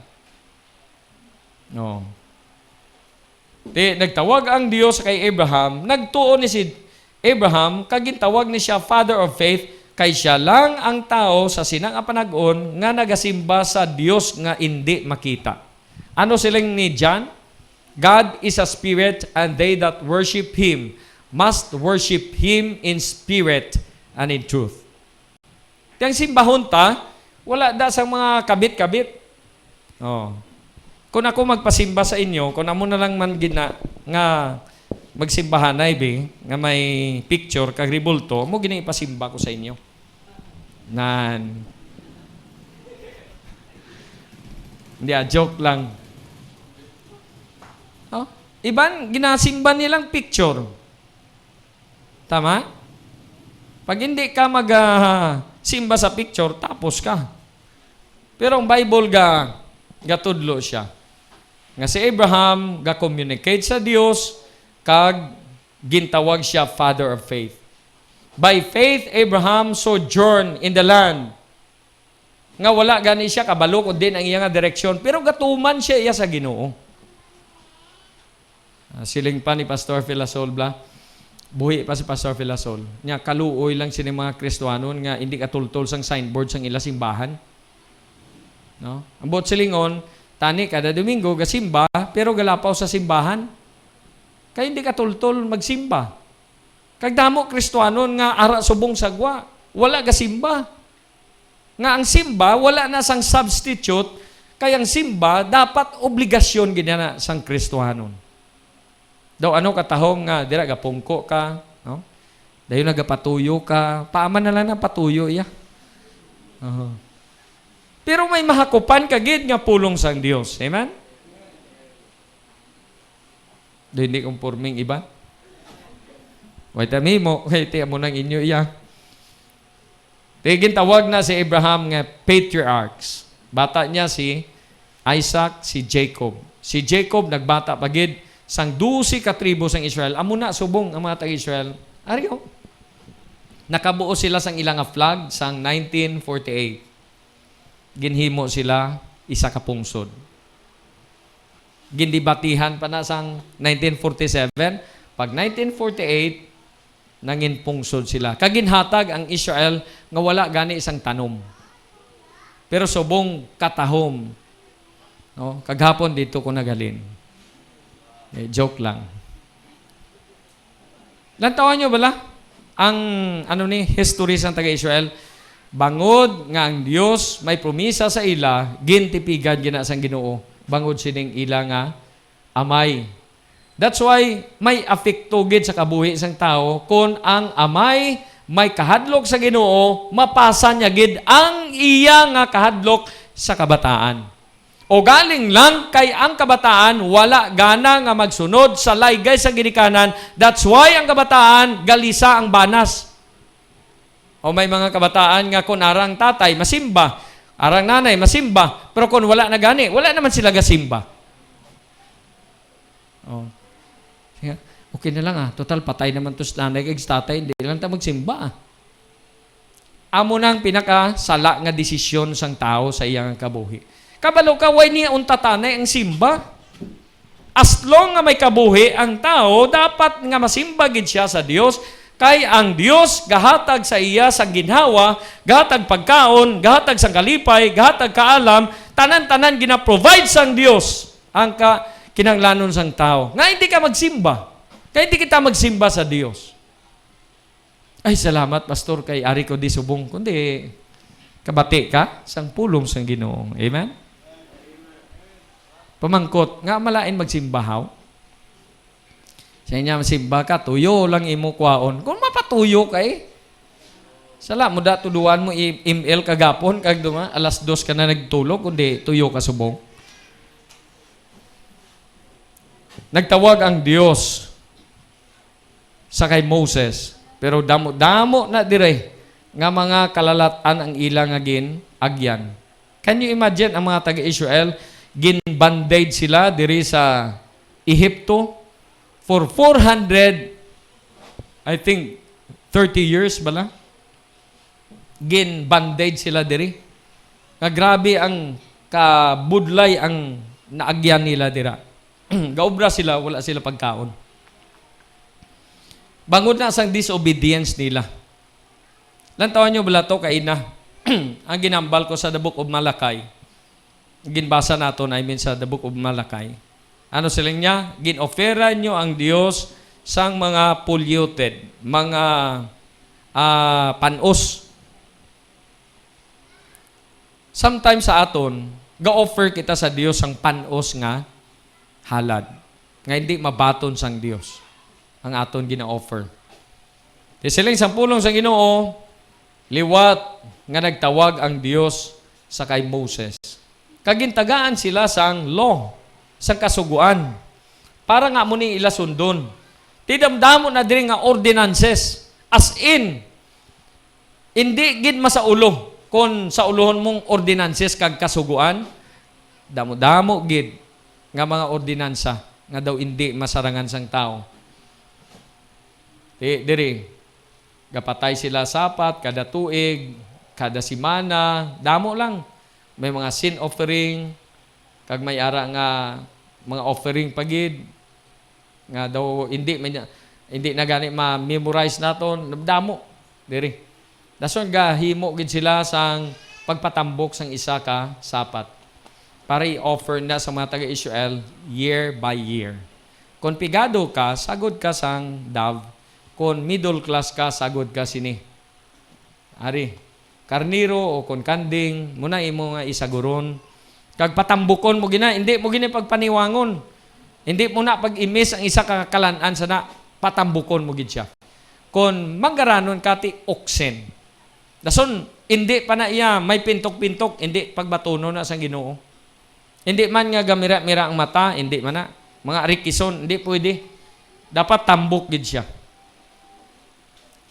No. Nagtawag ang Dios kay Abraham, nagtuon ni si Abraham, kagintawag ni siya Father of Faith, kay siya lang ang tao sa sinang panag-on nga nagasimba sa Dios nga hindi makita. Ano silang ni John? God is a spirit, and they that worship Him must worship Him in spirit and in truth. Tiyang simbahon ta, wala da sa mga kabit-kabit. Oh. Kung ako magpasimba sa inyo, kung amo na lang man gina nga magsimbahan na nga may picture kag ribulto, mo gina ipasimba ko sa inyo. Nan. Hindi, joke lang. Oh, iban ginasimba nilang picture. Tama? Pag hindi ka simba sa picture, tapos ka. Pero ang Bible gatudlo siya. Nga si Abraham ga-communicate sa Dios kag gintawag siya Father of Faith. By faith, Abraham sojourned in the land. Nga wala gani siya kabalo kun din ang iya nga direksyon, pero gatuman siya iya sa Ginoo. Siling pa ni Pastor Filasol bla. Buhi pa si Pastor Filasol. Nya kaluoy lang sini mga Kristohanon nga hindi katultol sang signboard sang ila simbahan. No? Ang bot silingon, tani kada Domingo gasimba, pero galapaw sa simbahan. Kaya hindi ka tultol magsimba. Kagdamo Kristohanon nga ara subong sagwa, wala gasimba. Nga ang simba, wala na sang substitute, kaya ang simba, dapat obligasyon ginana sang Kristohanon. Daw ano katahong nga, dira gapungko ka, no? Dayon nagapatuyo ka, paaman na lang na patuyo iya. Pero may mahakupan kagid nga pulong sang Dios. Amen? Do hindi conforming iba? Wait mo, tiyan mo nang inyo iya. Tawag na si Abraham nga patriarchs. Bata niya si Isaac, si Jacob. Si Jacob nagbata pagid sang 12 ka tribo sang Israel. Amo na subong ang mga taga-Israel. Ariyo. Nakabuo sila sang ilang flag sang 1948. Ginhimo sila isa ka pungsod. Gindibatihan pa na sang 1947. Pag 1948, nangin pungsod sila. Kaginhatag ang Israel nga wala gani isang tanom. Pero subong katahom. No? Kaghapon dito ko nagalin. Joke lang. Lantawan nyo bala? Ang history sa taga-Israel, bangod nga ang Dios may promisa sa ila, gintipigan gina sang Ginoo. Bangod sining ila nga amay. That's why may apekto gid sa kabuhi sang tao kung ang amay may kahadlok sa Ginoo, mapasa niya gid ang iya nga kahadlok sa kabataan. O galing lang kay ang kabataan wala gana nga magsunod sa laygay sa ginikanan. That's why ang kabataan galisa ang banas. O may mga kabataan nga kung arang tatay masimba, arang nanay masimba, pero kung wala na gani, wala naman sila gasimba. Oh. Sige, okay na lang total patay naman to sa nanay kay tatay, hindi lang ta magsimba Amo nang pinakasala nga desisyon sang tao sa iyang kabuhi. Kabalo ka, way niya untatanay ang simba. As long nga may kabuhi ang tao, dapat nga masimba gid siya sa Dios. Kay ang Dios gahatag sa iya sang ginhawa, gahatag pagkaon, gahatag sang kalipay, gahatag kaalam, tanan-tanan gina-provide sang Dios ang kinanglanon sang tao. Nga hindi ka magsimba. Kaya hindi kita magsimba sa Dios. Ay, salamat, Pastor, kay Ari ko di subong. Kundi, kabati ka sang pulong sang Ginoo. Amen? Pamangkot, nga malain magsimbahaw. Sa inya masimba ka, tuyo lang imo kwaon. Kung mapatuyo kay, sala mo da tuduan mo email kagapon, kag duma, alas 2 ka na nagtulog, kundi tuyo ka subong. Nagtawag ang Dios sa kay Moses, pero damo na dire nga mga kalalatan ang ilang agin agyan. Can you imagine ang mga taga-Israel, gin-bandage sila diri sa Ehipto for 400, I think, 30 years bala. Gin-bandage sila diri. Nga grabe ang kabudlay ang naagyan nila dira. Gaobra sila, wala sila pagkaon. Bangod na sang disobedience nila. Lantawan nyo bala to kaina. Ang ginambal ko sa The Book of Malakay. Ginbasa nato na sa The Book of Malakay. Ano silang niya? Ginoffera nyo ang Diyos sang mga polluted, mga panos. Sometimes sa aton, ga-offer kita sa Diyos ang panos nga halad. Nga hindi mabaton sang Diyos ang aton gina-offer. Silang sampulong sang Ginoo, liwat nga nagtawag ang Diyos sa kay Moses. Kagintagaan sila sang law, sang kasuguan. Para nga mo ni ilasundon. Tidamdamo na diri nga ordinances. As in, hindi gid masaulo. Kung sa ulohon mong ordinances kag kasuguan, damo-damo gid nga mga ordinansa nga daw hindi masarangan sang tao. Diri, gapatay sila sapat, kada tuig, kada simana, damo lang. May mga sin offering, kag may ara nga mga offering pagid, nga daw hindi na gani ma-memorize naton, damo, diri. Dason gahimo gid sila sang pagpatambok sang isa ka sapat. Para i-offer na sa mga taga-Israel year by year. Kung pigado ka, sagod ka sang dove. Kung middle class ka, sagod ka sini. Ari, karniro o kung kanding, muna imo nga isaguron. Kag patambukon mo gina, hindi mo gina pagpaniwangon. Hindi mo na pag-imis ang isa kakalanan sa na, patambukon mo gid siya. Kung manggaranon kati oksen. Dason, hindi pa na iya, may pintok-pintok, hindi pagbatuno na sa Ginoo. Hindi man nga gamira-mira ang mata, hindi man na. Mga rikison, hindi pwede. Dapat tambok gid siya.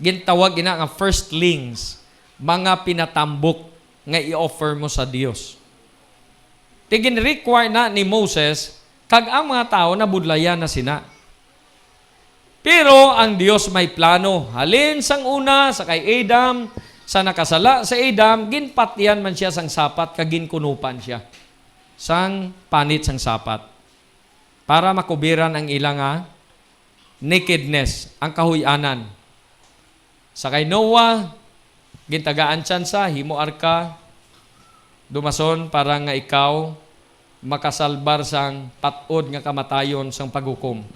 Gintawag ina nga firstlings, mga pinatambok nga i-offer mo sa Dios. Tigin require na ni Moses, kag ang mga tao na budlayan na sina. Pero ang Dios may plano. Halin sang una, sa kay Adam, sa nakasala sa Adam, ginpatyan man siya sang sapat, kag ginkunupan siya. Sang panit sang sapat. Para makubiran ang ilang nakedness, ang kahuyanan. Sa kay Noah, gintagaan tsansa, himo arka, dumason para nga ikaw makasalbar sang patod nga kamatayon sang paghukom.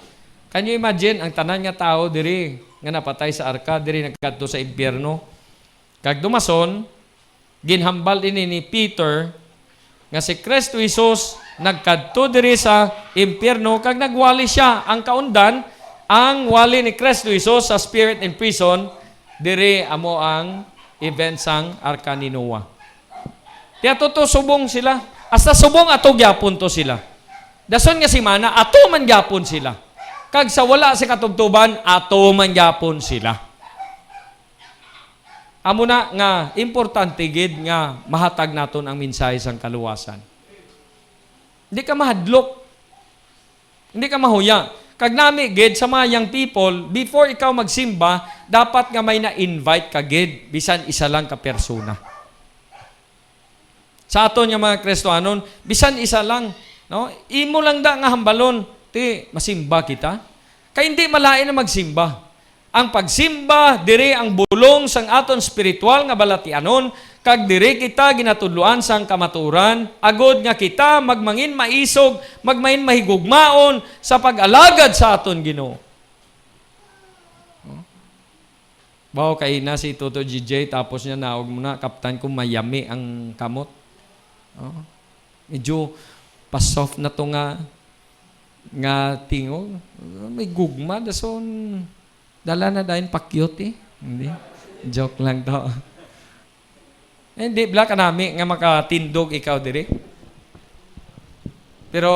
Can you imagine ang tanan nga tao diri nga napatay sa arka, diri nagkadto sa impyerno? Kag dumason, ginhambal ini ni Peter nga si Kristo Jesus nagkadto diri sa impyerno kag nagwali siya. Ang kaundan, ang wali ni Kristo Jesus sa spirit in prison, diri amo ang event sang arka ni Noah. Tiya subong sila. Hasta subong ato gyapon to sila. Dason nga si mana, ato man gyapon sila. Kag sa wala sa katubtuban, ato man gyapon sila. Amo na nga importante gid nga mahatag naton ang mensahe sang kaluwasan. Hindi ka mahadlok. Hindi ka mahuya. Kag nami gid sa mga young people, before ikaw magsimba, dapat nga may na-invite ka gid bisan isa lang ka persona. Sa aton nga mga Kristohanon, bisan isa lang, no? Imo lang da nga hambalon, ti masimba kita. Kay hindi malain na magsimba. Ang pagsimba diri ang bulong sang aton spiritual nga balatianon, kag diri kita ginatudloan sang kamaturan, agod nga kita magmangin maisog, magmangin mahigugmaon sa pag-alagad sa aton Ginoo. Bao kay na si Toto GJ tapos niya naog mo na, kaptan ko mayami ang kamot. Medyo pasoft na to nga tingog. May gugma dason dala na dahin pa-cute eh. Hindi. Joke lang to. Hindi, bla ka nami nga makatindog ikaw diri. Pero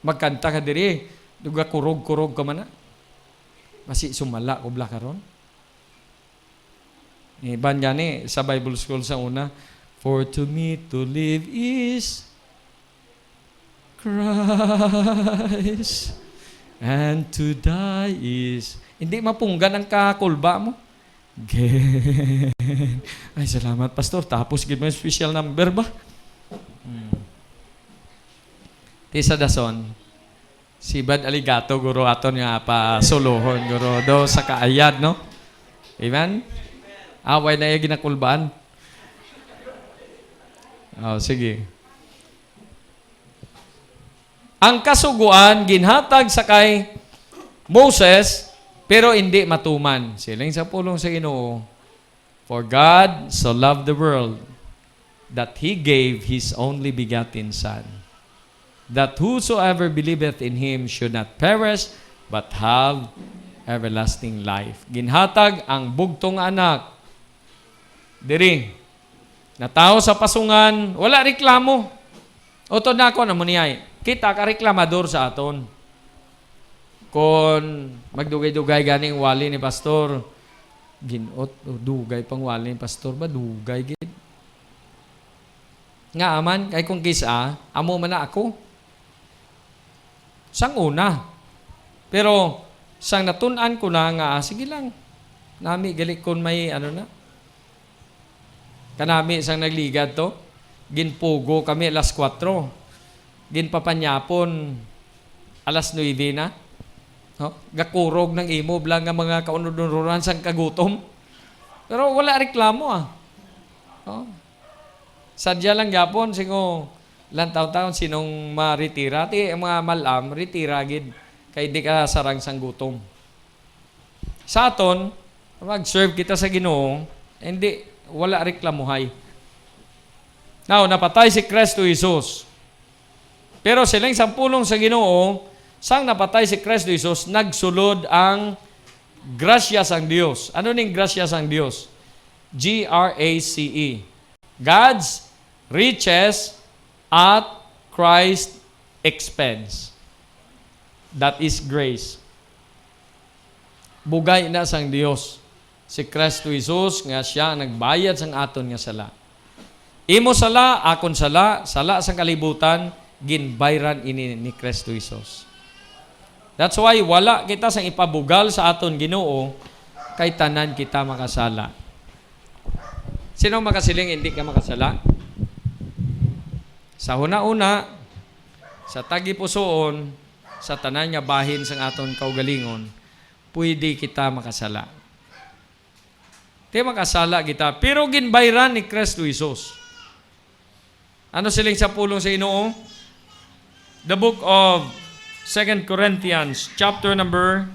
magkanta ka diri, duga kurog-kurog ka man na. Masi sumala ko bla karon. Iban gani sa Bible school sa una, for to me to live is Christ, and to die is... Hindi mapunggan ang kakulba mo. Again. Ay, salamat, Pastor. Tapos, give me a special number ba? Tisa dason, si Bad Aligato, guro aton nga pa suluhon, guro do sa kaayad, no? Amen? Away na yung ginakulbaan. Oh, sige. Ang kasuguan, ginhatag sa kay Moses, pero hindi matuman. Siling sa pulong sa Ginoo, for God so loved the world that He gave His only begotten Son, that whosoever believeth in Him should not perish, but have everlasting life. Ginhatag ang bugtong anak. Diri, na tao sa pasungan, wala reklamo. Oto na ako na muniyay. Kita ka reklamador sa aton. Kung magdugay-dugay ganing wali ni pastor, ginot, dugay pang wali ni pastor ba? Dugay gid. Nga aman, kay kung kisa, amo man na ako. Sang una. Pero, sang natunan ko na nga, sige lang. Nami, gali kung may ano na. Kanami, sang nagligad to, ginpugo kami alas 4. Ginpapanyapon alas 9 na. No? Gakurog ng imo blang nga mga kaununuran sang kagutom. Pero wala reklamo ah. No? Sadya lang yapon singo lang taon-taon sinong maritira. Ti mga malam, retira gid. Kay di ka sarang sang gutom. Sa aton, mag-serve kita sa Ginoo, hindi, wala reklamuhay. Now, napatay si Kristo Jesus. Pero silang sampulong sa Ginoo, sang napatay si Kristo Jesus, nagsulod ang grasya sang Dios. Ano ning grasya sang Dios? G-R-A-C-E. God's riches at Christ's expense. That is grace. Bugay na sang Dios. Si Kristo Jesus nga siya nagbayad sang aton nga sala. Imo sala, akon sala, sala sang kalibutan, ginbayran ini ni Kristo Jesus. That's why wala kita sang ipabugal sa aton Ginoo kay tanan kita makasala. Sino makasiling hindi ka makasala? Sa una-una, sa tagipusoon, sa tanan nga bahin sang aton kaugalingon, pwede kita makasala. Di makasala kita, pero ginbayran ni Kristo Jesus. Ano siling sa pulong sa Ginoo? The book of 2 Corinthians, chapter number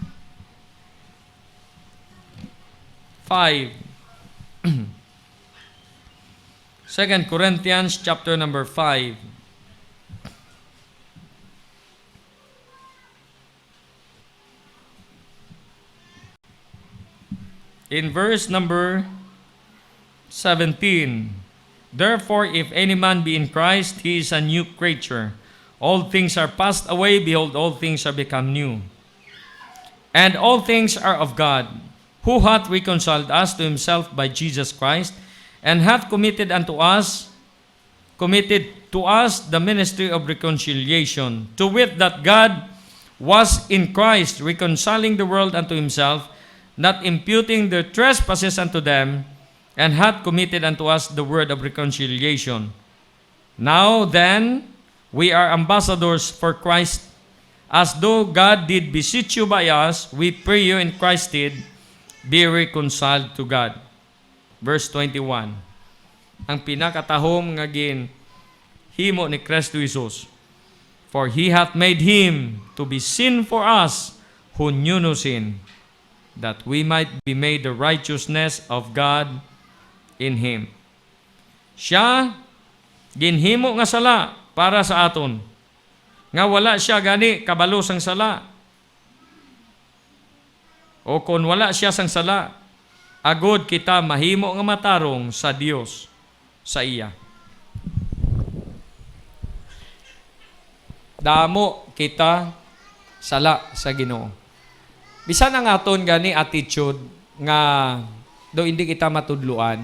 5. 2 Corinthians, chapter number 5. In verse number 17, Therefore, if any man be in Christ, he is a new creature. All things are passed away, behold, all things are become new. And all things are of God, who hath reconciled us to himself by Jesus Christ, and hath committed to us the ministry of reconciliation, to wit, that God was in Christ reconciling the world unto himself, not imputing their trespasses unto them, and hath committed unto us the word of reconciliation. Now then, we are ambassadors for Christ, as though God did beseech you by us, we pray you in Christ's stead, be reconciled to God. Verse 21. Ang pinakatahom nga himo ni Kristo Jesus. For He hath made Him to be sin for us who knew no sin, that we might be made the righteousness of God in Him. Siya, ginhimo nga sala para sa aton. Nga wala siya gani kabalo sang sala. O kung wala siya sang sala, agod kita mahimo nga matarong sa Dios sa iya. Damo kita sala sa Ginoo. Bisan ang aton gani attitude nga do hindi kita matudluan,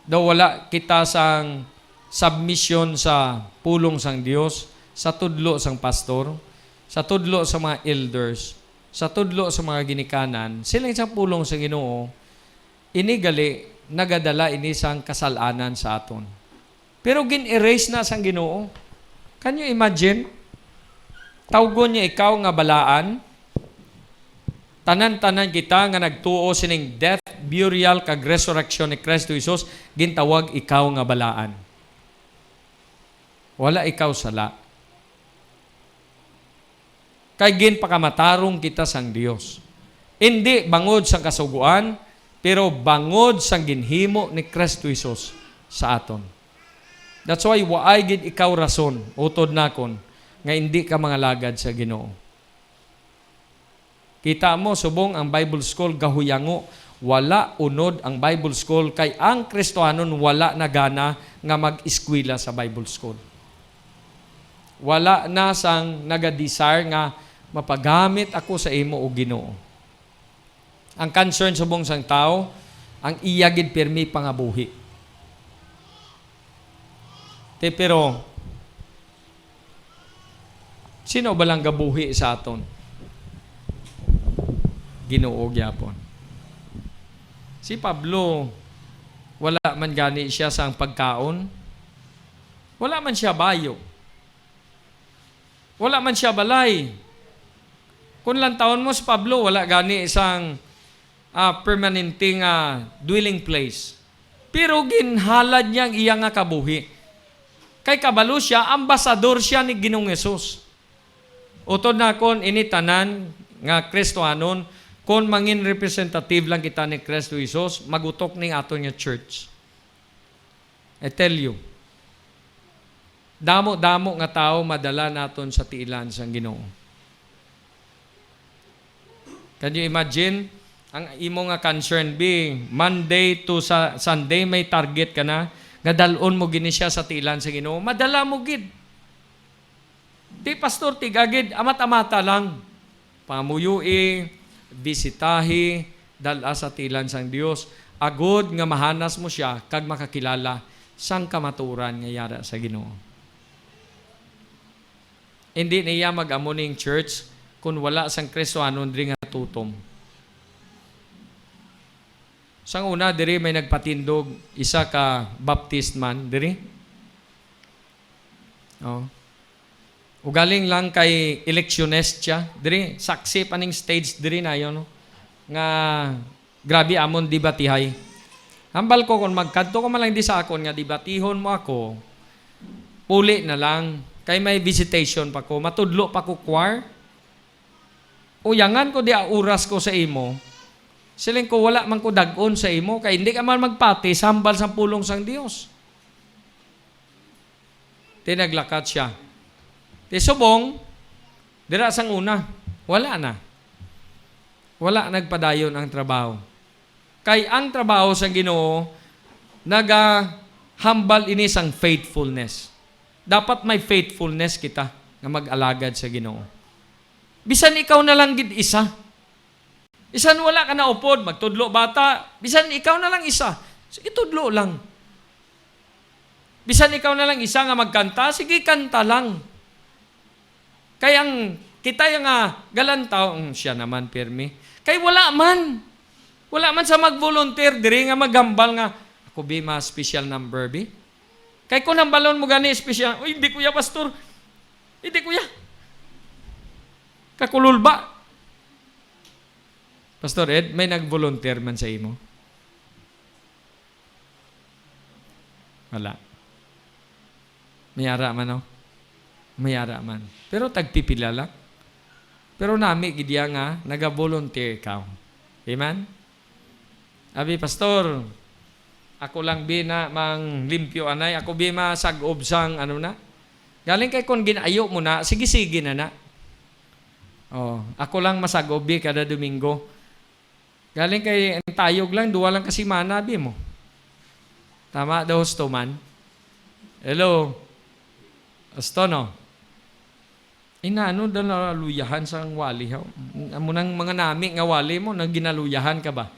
do wala kita sang submission sa pulong sang Dios, sa tudlo sang pastor, sa tudlo sa mga elders, sa tudlo sa mga ginikanan, sila sa pulong sa Ginoo, inigali nagadala ini sang kasalanan sa aton. Pero gin-erase na sang Ginoo. Can you imagine? Tawgon niya ikaw nga balaan, tanan-tanan kita nga nagtuo sining death, burial, kag resurrection ni Kristo Jesus, gintawag ikaw nga balaan. Wala ikaw sala. Kay ginpakamatarong kita sang Dios. Hindi bangod sang kasuguan, pero bangod sang ginhimo ni Kristo Jesus sa aton. That's why waay gid ikaw rason, utod nakon, nga hindi ka mga lagad sa Ginoo. Kita mo, subong ang Bible School, gahuyango, wala unod ang Bible School, kay ang Kristohanon wala na gana nga mag-eskwela sa Bible School. Wala na sang naga-desire nga mapagamit ako sa imo o Ginoo. Ang concern subong sang tao, ang iyagid permi pangabuhi. Pero, sino ba lang gabuhi sa aton? Ginoo gyapon. Si Pablo, wala man gani siya sang pagkaon. Wala man siya bayo. Wala man siya balay. Kung lang taon mo si Pablo, wala gani isang permanenting dwelling place. Pero ginhalad niya ang iya nga kabuhi. Kay kabalo siya, ambasador siya ni Ginoong Hesus. Utod na kon initanan nga Kristohanon, kon mangin representative lang kita ni Kristo Jesus, magutok ning aton nga church. I tell you, damo-damo nga tao madala naton sa tiilan sang Ginoo. Can you imagine? Ang imo nga concern be, Monday to Sunday may target ka na, nga dalon mo gini siya sa tiilan sa Ginoo, madala mo gid. Di pastor tigagid, amat-amata lang. Pamuyui, bisitahi, dala sa tiilan sang Dios, agod nga mahanas mo siya kag makakilala sang kamaturan nga yara sa Ginoo. Hindi niya mag-amo ning church kung wala sang Kristohanon diri nga tutom. Sang una diri may nagpatindog isa ka Baptist man diri. Oh. Ugaling lang kay electionist siya diri, saksi paning stage diri na yon, no? Nga grabe amon debatihay. Hambal ko kung magkadto ko man lang di sa akon nga debatihon mo ako, puli na lang kay may visitation pa ko, matudlo pa ko choir. Uyangan ko di auras ko sa imo. Siling ko wala man ko dag-on sa imo kay hindi ka man magpati sambal sa pulong sang Dios. Tinaglakat siya. Ti subong dira sang una, wala na. Wala nagpadayon ang trabaho. Kay ang trabaho sa Ginoo nagahambal ini sang faithfulness. Dapat may faithfulness kita nga mag-alagad sa Ginoo. Bisan ikaw na lang gid isa. Bisan wala ka na upod, magtudlo bata, bisan ikaw na lang isa. So, itudlo lang. Bisan ikaw na lang isa nga magkanta, sige kanta lang. Kaya kita yung galantaw, siya naman pirmi. Kaya wala man sa mag-volunteer, diri nga maghambal nga, ako bi ma special number bi. Kaya kung hambalon mo gani special, uy, hindi kuya pastor, hindi kuya. Kakulul ba? Pastor Ed, may nag-volunteer man sa imo? Wala. Mayara man, no? Mayara man. Pero tagpipila lang. Pero nami, gidya nga, naga-volunteer ka. Amen? Abi, Pastor, ako lang bi na mang limpyo anay, ako bi masag-ob sang ano na. Galing kay kung ginayo mo na, sige-sige na. Oh, ako lang masag-ob bi kada Domingo. Galing kay tayog lang, duwa lang kasi mana, bi mo. Tama daw, hosto man. Hello? Hosto, no? Inaano daw naluyahan sa wali. Amo nang mga nami nga wali mo, nang ginaluyahan ka ba?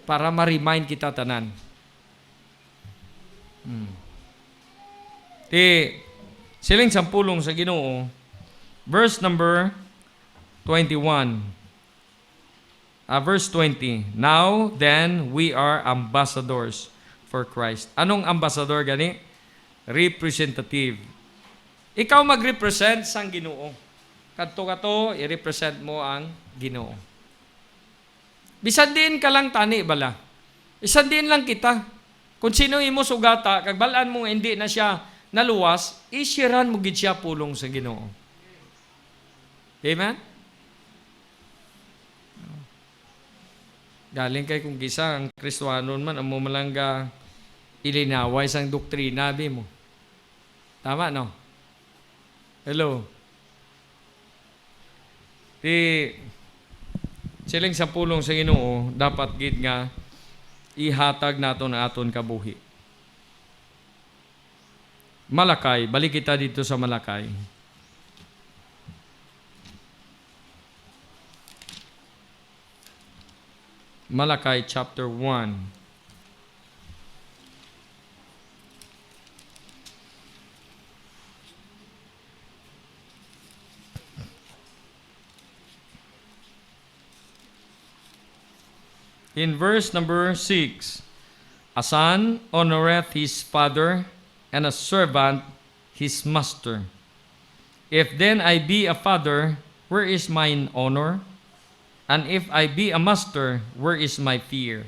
Para ma-remind kita tanan. Siling sampulong sa Ginoo, verse number 21. Verse 20. Now, then, we are ambassadors for Christ. Anong ambassador gani? Representative. Ikaw mag-represent sang Ginoo. Kadto i-represent mo ang Ginoo. Bisan din ka lang tani bala. Bisan din lang kita. Kung sino imo sugata, kag balaan mo hindi na siya naluwas, isiran mo gid siya pulong sa Ginoo. Amen? Galing kay kung gisa ang Kristohanon man amo malangga ilinaway sang doktrina bi mo. Tama no? Hello. Siling sa pulong sa Ginoo dapat gid nga ihatag naton ang aton kabuhi. Malakay, balik kita dito sa Malakay. Malakay chapter 1. In verse number 6, a son honoreth his father, and a servant his master. If then I be a father, where is mine honor? And if I be a master, where is my fear?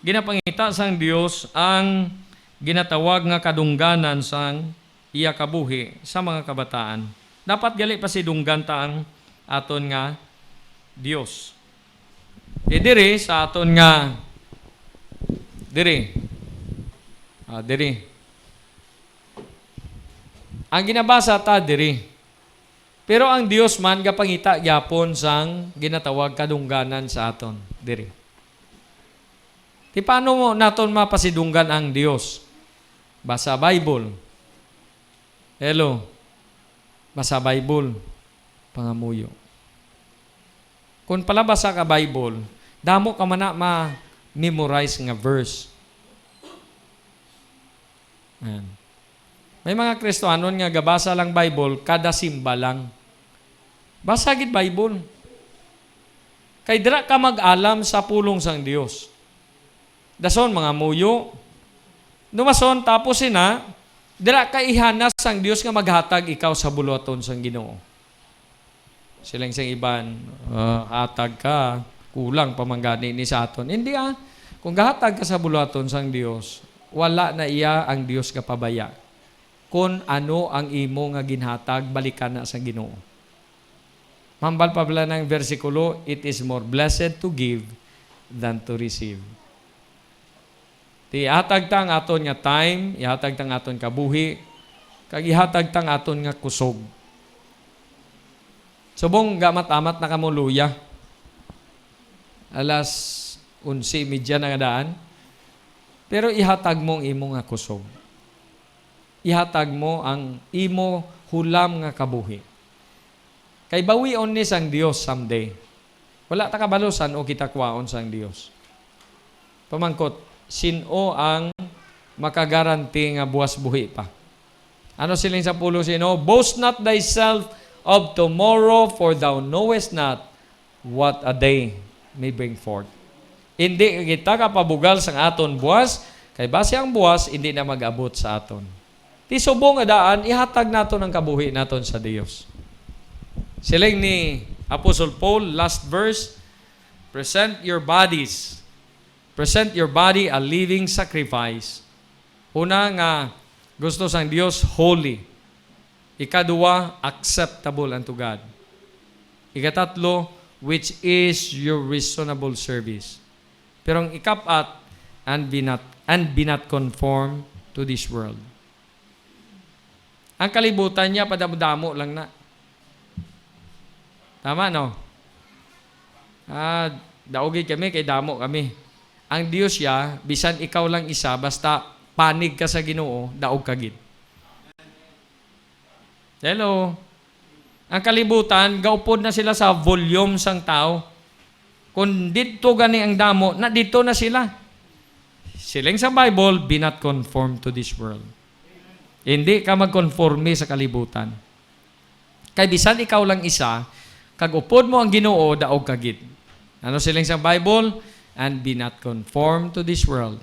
Ginapangita sang Dios ang ginatawag nga kadungganan sang iya kabuhi sa mga kabataan. Dapat gali pa si dunggan ta ang aton nga Dios. Diri sa aton nga diri. Ang ginabasa ta diri. Pero ang Dios man gapangita gyapon sang ginatawag kadungganan sa aton diri. Ti paano mo naton mapasidunggan ang Dios? Basa Bible. Hello. Basa Bible. Pangamuyo. Kung palabasa ka Bible, damo ka man na ma-memorize nga verse. Ayan. May mga Kristohanon nga gabasa lang Bible, kada simba lang. Basa gid Bible. Kay dira ka mag-alam sa pulong sang Dios. Dason mga muyo. Dumason tapos sina, dira ka ihanas sang Dios nga maghatag ikaw sa buluhaton sang Ginoo. Silang sang iban, hatag ka, kulang pamanggani ni sa aton. Hindi Kung gahatag ka sa buluhaton sang Dios, wala na iya ang Dios kapabaya. Kung ano ang imo nga ginhatag, balikan na sa Ginoo. Mambal pa pala ng versikulo, it is more blessed to give than to receive. Ihatag tang aton nga time, ihatag tang aton kabuhi, kag ihatag tang aton nga kusog. Subong gamat-amat na kamuluya. Alas 11:30 na nga daan. Pero ihatag mo ang imo nga kusog. Ihatag mo ang imo hulam nga kabuhi. Kay bawion ni sang Dios someday. Wala ta kabalosan o kita kuwaon sang Dios. Pamangkot, sino ang makagaranti nga buwas buhi pa? Ano siling sa pulo sino? Boast not thyself of tomorrow, for thou knowest not what a day may bring forth. Hindi kita kapabugal sang aton buwas, kay base ang buwas, hindi na mag-abot sa aton. Ti subong adaan, ihatag naton ang kabuhi naton sa Dios. Siling ni Apostle Paul, last verse, present your body a living sacrifice. Una nga, gusto sang Dios, holy. Ikaduwa, acceptable unto God. Ikatatlo, which is your reasonable service. Pero ang ikapat, and be not conform to this world. Ang kalibutan niya, padamo-damo lang na. Tama, no? Daogi kami, kay damo kami. Ang Diyos siya, bisan ikaw lang isa, basta panig ka sa Ginoo, daog kagid. Hello? Ang kalibutan, gaupod na sila sa volume sang tao. Kung dito gani ang damo, na dito na sila. Siling sa Bible, be not conformed to this world. Hindi ka magkonforme sa kalibutan. Kay bisan ikaw lang isa, kag upod mo ang Ginoo, daog kagid. Ano siling sa Bible? And be not conformed to this world.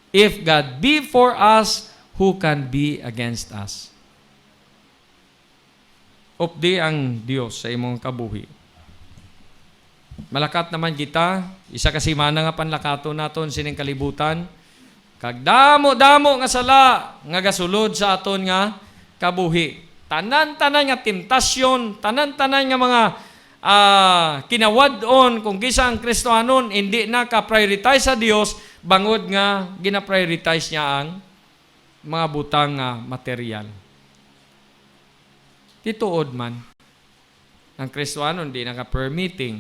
If God be for us, who can be against us? Updi ang Dios sa imong kabuhi. Malakat naman kita, isa kasi mana nga panlakato naton sining kalibutan, kag damo-damo nga sala nga gasulod sa aton nga kabuhi. Tanan-tanan nga temptasyon, tanan-tanan nga mga kinawad-on kung kisa ang Kristohanon hindi na ka-prioritize sa Dios, bangod nga gina-prioritize niya ang mga butang nga material. Tituod man, ang Kristohanon hindi na ka-permitting,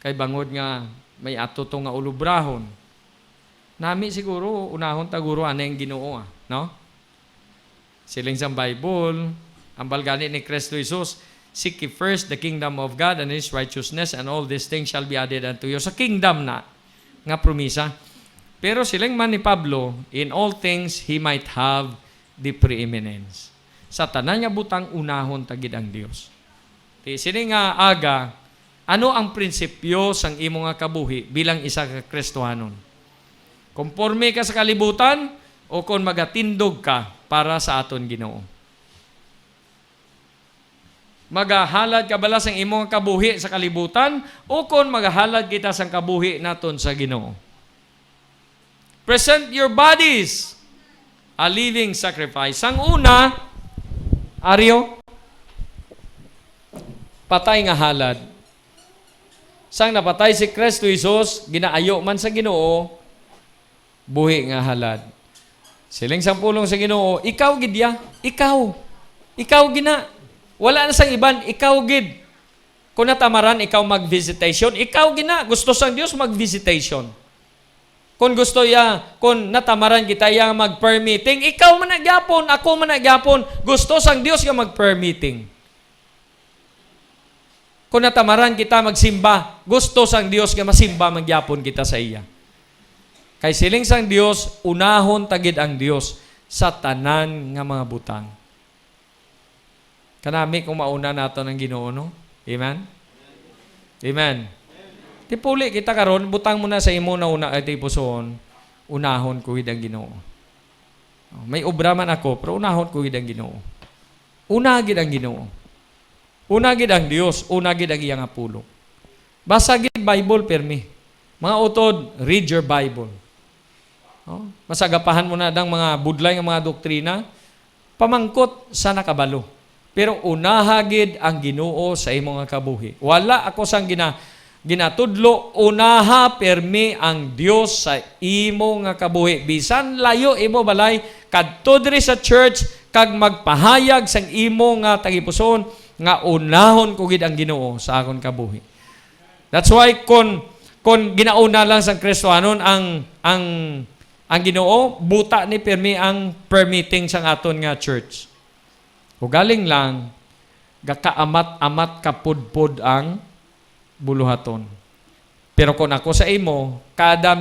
kay bangod nga may ato to nga ulubrahon. Nami siguro, unahon taguro ana yung Ginoo, no? Siling sa Bible, ang balgani ni Kristo Jesus, seek ye first the kingdom of God and His righteousness, and all these things shall be added unto you. Sa kingdom na, nga promisa. Pero siling man ni Pablo, in all things, he might have the preeminence. Sa tanan nga butang unahon tagid ang Dios. Sining nga aga, ano ang prinsipyo sang imo nga kabuhi bilang isa ka Kristohanon? Konforme ka sa kalibutan o kung magatindog ka para sa aton Ginoo? Magahalad ka bala sang imo nga kabuhi sa kalibutan o kung magahalad kita sang kabuhi naton sa Ginoo? Present your bodies a living sacrifice. Sang una, Aryo, patay nga halad. Sang napatay si Kristo Jesus, ginaayo man sa Ginoo, buhi nga halad. Siling sang pulong sa Ginoo, ikaw gidya, ikaw gina. Wala na sang iban, ikaw gid. Kung natamaran, ikaw mag-visitation, ikaw gina. Gusto sang Dios mag-visitation. Kung gusto kung natamaran kita mag-permitting, ikaw man nagyapon, ako man nagyapon, gusto sang Dios nga mag-permitting. Kung natamaran kita magsimba, gusto sang Dios nga masimba magyapon kita sa iya. Kay siling sang Dios, unahon tagid ang Dios sa tanan nga mga butang. Kanami kung mauna nato ng Ginoo, no? Amen? Amen. Tipuli kita karon, butang mo na sa imo na una ay pusoon, unahon ko ang Ginoo. May obra man ako, pero unahon ko ang Ginoo. Una gid ang Ginoo. Una gid ang Dios, una gid ang iyang apulo. Basa gid Bible permi. Mga utod, read your Bible. Masagapahan mo na dang mga budlay nga mga doktrina, pamangkot sa nakabalo. Pero unaha gid ang Ginoo sa imo nga kabuhi. Wala ako sang ginatudlo, unaha permi ang Dios sa imo nga kabuhi. Bisan layo imo balay kadto diri sa church kag magpahayag sang imo nga tagipuson nga unahon ko gid ang Ginoo sa akon kabuhi. That's why kung ginauna lang sang Kristohanon ang Ang Ginoo buta ni permi ang permitting sang aton nga church. O galing lang gakaamat-amat kapudpod ang buluhaton. Pero kung ako sa imo, kada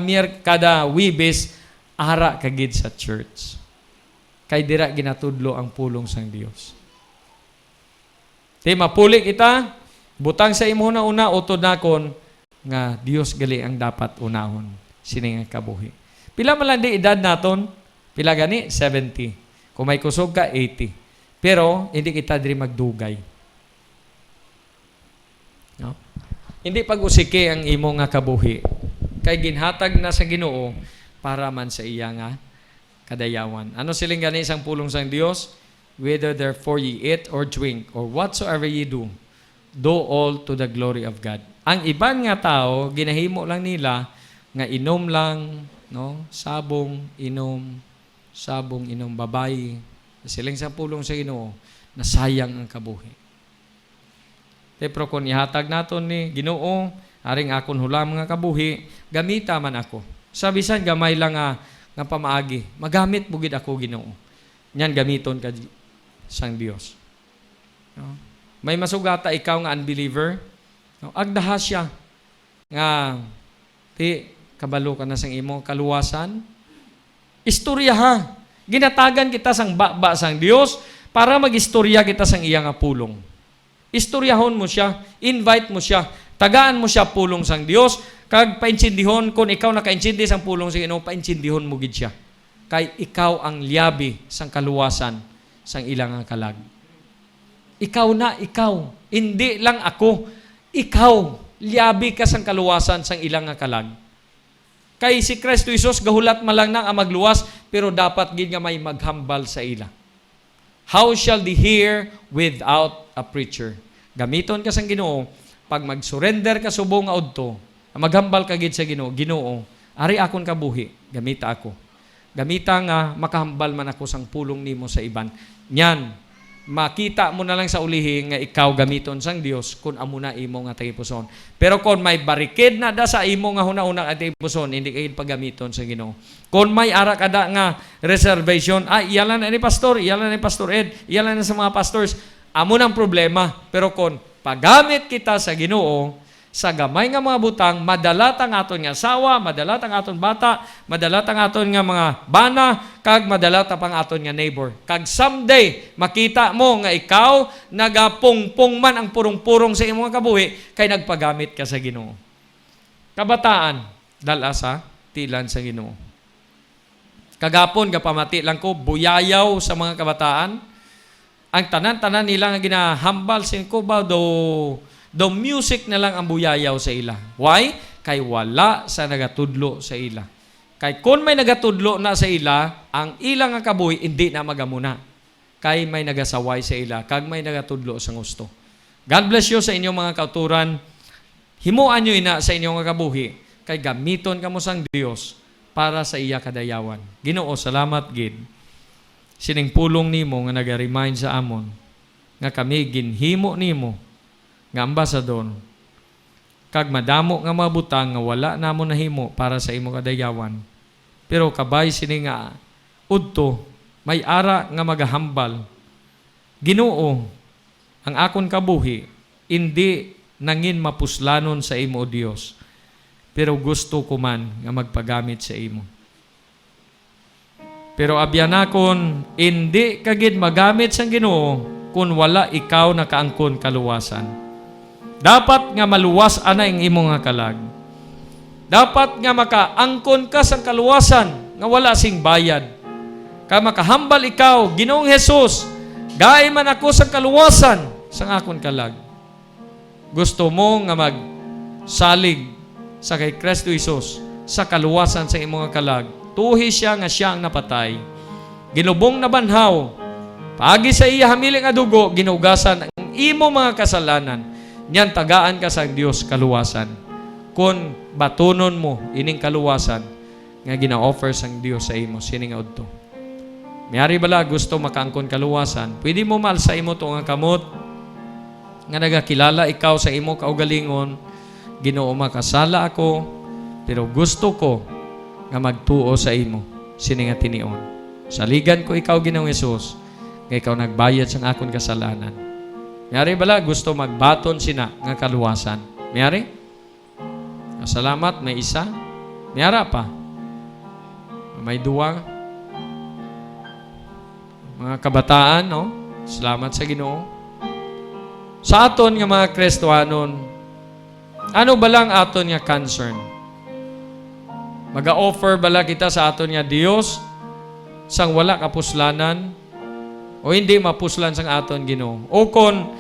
Wibes ara kagid sa church. Kay dira ginatudlo ang pulong sang Dios. Di mapuli kita, butang sa imo na una utod nakon nga Dios gali ang dapat unahon sining kabuhi. Pila man lang di edad naton? Pila gani? 70. Kung may kusog ka, 80. Pero hindi kita diri magdugay. No? Hindi pag-usiki ang imo nga kabuhi. Kay ginhatag na sa Ginoo para man sa iya nga kadayawan. Ano siling gani isang pulong sang Dios? Whether therefore ye eat or drink or whatsoever ye do all to the glory of God. Ang iban nga tao, ginahimo lang nila nga inom lang, no? Sabong, inom, babae. Siling sa pulong sa Ginoo, nasayang ang kabuhi. Pero kung ihatag naton ni Ginoo, aring akon hulam nga kabuhi, gamita man ako. Sabisan gamay lang nga pamaagi. Magamit bugid ako Ginoo. Nyan gamiton ka sang Dios. No? May masugata ikaw nga unbeliever, no? Agdaha siya nga kabalo ka na sang imo kaluwasan. Istorya ha. Ginatagan kita sang baba sang Dios para magistorya kita sang iya nga pulong. Istoryahon mo siya, invite mo siya, tagaan mo siya pulong sang Dios, kag paintsindihon kung ikaw nakaintsindi sang pulong sa Ginoo, paintsindihon mo gid siya. Kay ikaw ang liabi sang kaluwasan sang ilang nga kalag. Ikaw, hindi lang ako. Ikaw, liabi ka sang kaluwasan sang ilang nga kalag. Kay si Kristo Jesus gahulat malang nang ang magluwas, pero dapat gid nga may maghambal sa ila. How shall they hear without a preacher? Gamiton ka sang Ginoo, pag mag-surrender ka subong nga udto, maghambal ka gid sa Ginoo, Ginoo, ari akon kabuhi, gamita ako. Gamita nga makahambal man ako sang pulong nimo sa iban. Nyan, makita mo na lang sa ulihi nga ikaw gamiton sang Dios kung amo na imo nga tagipuson. Pero kung may barikid na da sa imo nga huna-una nga tagipuson, hindi kayo paggamiton sa Ginoo. Kung may ara kada nga reservation, iyalan na ni pastor, iyalan na ni pastor Ed, iyalan na sa mga pastors, amo nang problema. Pero kung paggamit kita sa Ginoo, sa gamay nga mga butang, madalat ang aton nga asawa, madalat ang aton bata, madalat ang aton nga mga bana, kag madalat ang aton nga neighbor. Kag someday, makita mo nga ikaw, nagapungpong man ang purong-purong sa imong kabuhi, kay nagpagamit ka sa Ginoo. Kabataan, dala sa tilan sa Ginoo. Kagapon, kapamati lang ko, buyayaw sa mga kabataan. Ang tanan-tanan nila nga ginahambal, sin ko ba, do music na lang ang buyayaw sa ila. Why? Kay wala sa nagatudlo sa ila. Kay kung may nagatudlo na sa ila, ang ilang nga kabuhi, hindi na magamuna. Kay may nagasaway sa ila, kag may nagatudlo sa gusto. God bless you sa inyong mga kauturan. Himuan nyo ina sa inyong nga kabuhi, kay gamiton ka mo sang Dios para sa iya kadayawan. Ginoo, salamat gid. Sining pulong nimo nga naga-remind sa amon, nga kami ginhimo nimo, nga ambasador, kag madamo nga mga butang nga wala namon nahimo para sa imo kadayawan. Pero kabay sini nga udto, may ara nga magahambal. Ginoo, ang akon kabuhi, hindi nangin mapuslanon sa imo o Dios, pero gusto ko man nga magpagamit sa imo. Pero abyanakon, hindi kagid magamit sang Ginoo kung wala ikaw nakaangkon kaluwasan. Dapat nga maluwas ana ang imo nga kalag. Dapat nga makaangkon ka sa kaluwasan nga wala sing bayad. Ka makahambal ikaw, Ginoong Hesus, gaay man ako sa kaluwasan sa akon kalag. Gusto mo nga magsalig sa kay Kristo Jesus sa kaluwasan sa imo nga kalag. Tuhi siya nga siya ang napatay. Ginubong na banhaw. Paagi sa iya hamiling nga dugo, ginugasan ang imo mga kasalanan. Nyan tagaan ka sa Dios kaluwasan. Kung batunon mo ining kaluwasan nga gina-offer sang Dios sa imo sining adto. Mayari bala gusto makaangkon kaluwasan, pwede mo mal sa imo to nga kamot nga nagakilala ikaw sa imo kaugalingon. Ginoo, makasala ako, pero gusto ko nga magtuo sa imo. sini nga tinion. Saligan ko ikaw, Ginoong Hesus, nga ikaw nagbayad sang akon kasalanan. Mayari bala, gusto magbaton sina nga kaluwasan. Mayari? Salamat, may isa. Mayara pa. May duwa. Mga kabataan, no? Salamat sa Ginoo. Sa aton nga mga Kristohanon, ano ba lang aton nga concern? Maga-offer bala kita sa aton nga Dios sang wala kapuslanan o hindi mapuslan sang aton Ginoo? O kon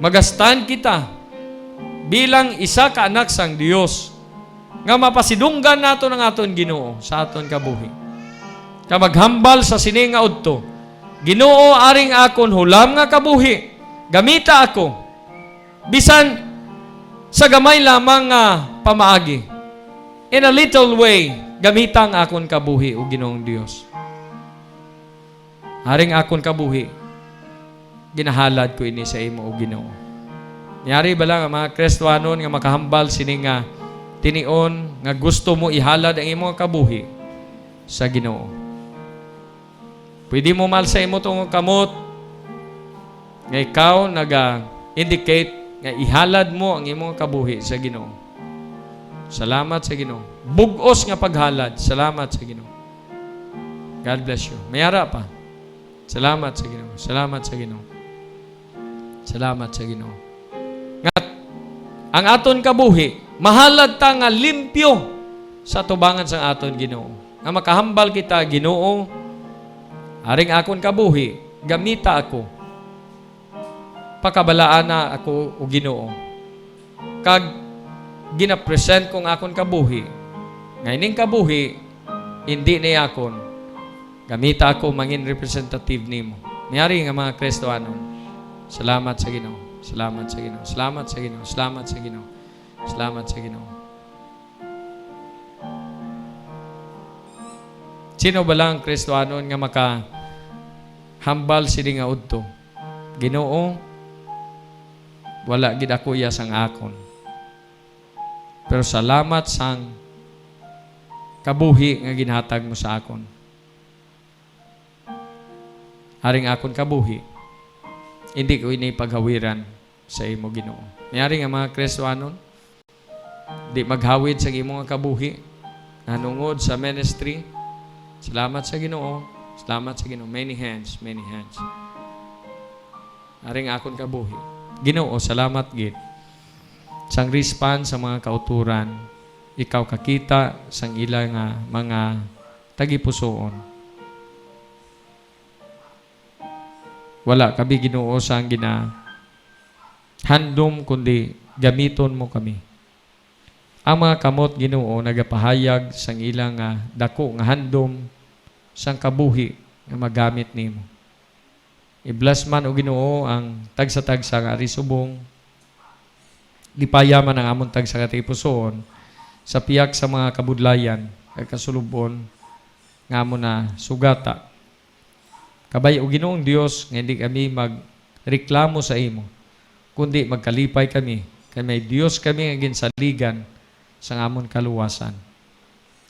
magastan kita bilang isa ka anak sang Dios nga mapasidunggan nato ng aton Ginoo sa aton kabuhi. Ka maghambal sa sini nga udto. Ginoo, aring akon hulam nga kabuhi. Gamita ako. Bisan sa gamay lamang nga pamaagi. In a little way, gamitang akon kabuhi o Ginoong Dios. Aring akon kabuhi, ginahalad ko ini sa imo o Ginoo. Niyari ba lang ang mga Kristohanon nga makahambal sini nga tinion nga gusto mo ihalad ang imo kabuhi sa Ginoo. Pwede mo mal sa imo tong kamot nga ikaw naga-indicate nga ihalad mo ang imong kabuhi sa Ginoo. Salamat sa Ginoo. Bugos nga paghalad. Salamat sa Ginoo. God bless you. Mayara pa. Salamat sa Ginoo. Salamat sa Ginoo. Salamat sa Ginoo. Ngat ang aton kabuhi mahalad ta nga limpyo sa tubangan sang aton Ginoo. Nga makahambal kita, Ginoo, aring akon kabuhi, gamita ako. Pakabalaan na ako o Ginoo. Kag ginapresent kong akon kabuhi. Ngayning kabuhi, hindi na akon. Gamita ako mangin representative nimo. Mayari nga mga Kristohanon. Salamat sa Ginoo. Salamat sa Ginoo. Salamat sa Ginoo. Salamat sa Ginoo. Salamat sa Ginoo. Sino ba lang Kristohanon nga hambal sini nga udto? Ginoo, wala gid ako iya sang akon. Pero salamat sang kabuhi nga ginhatag mo sa akon. Aring akon kabuhi, hindi ko ini paghawiran sa imo Ginoo. Mayari nga mga Kristohanon, di maghawid sa imo nga kabuhi, nanungod sa ministry. Salamat sa Ginoo. Salamat sa Ginoo. Many hands, many hands. Aring akon kabuhi. Ginoo, salamat gid. Sang response sa mga kauturan, ikaw kakita sang ila nga mga tagipusoon. Wala kabi Ginoo sang handom kundi gamiton mo kami. Ang mga kamot Ginoo nagapahayag sang ila nga dako nga handom sang kabuhi nga magamit nimo. I-bless man o Ginoo ang tagsa-tagsa nga risubong. Lipayaman ang amon tagsa katipusoon sa piyak sa mga kabudlayan kag kasulubon nga amon na sugata. Kabay o Ginoong Dios nga hindi kami magreklamo sa imo, kundi magkalipay kami kay may Dios kami nga ginsaligan sa amon kaluwasan.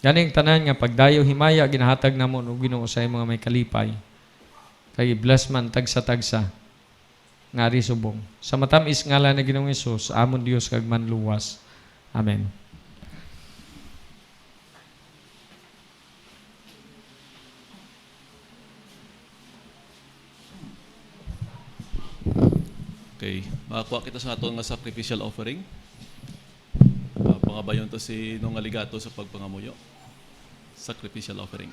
Ganing tanan nga pagdayo himaya ginahatag namon og Ginoo sa mga may kalipay. Kay bless man tagsa-tagsa nga risubong. Sa matamis ngalan ni Ginoong Hesus, amon Dios kag manluwas. Amen. Okay, makakuha kita sa aton nga sacrificial offering. Pangabayon to si nung aligato sa pagpangamuyo. Sacrificial offering.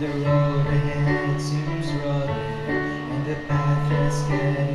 the road ahead seems rugged, and the path is getting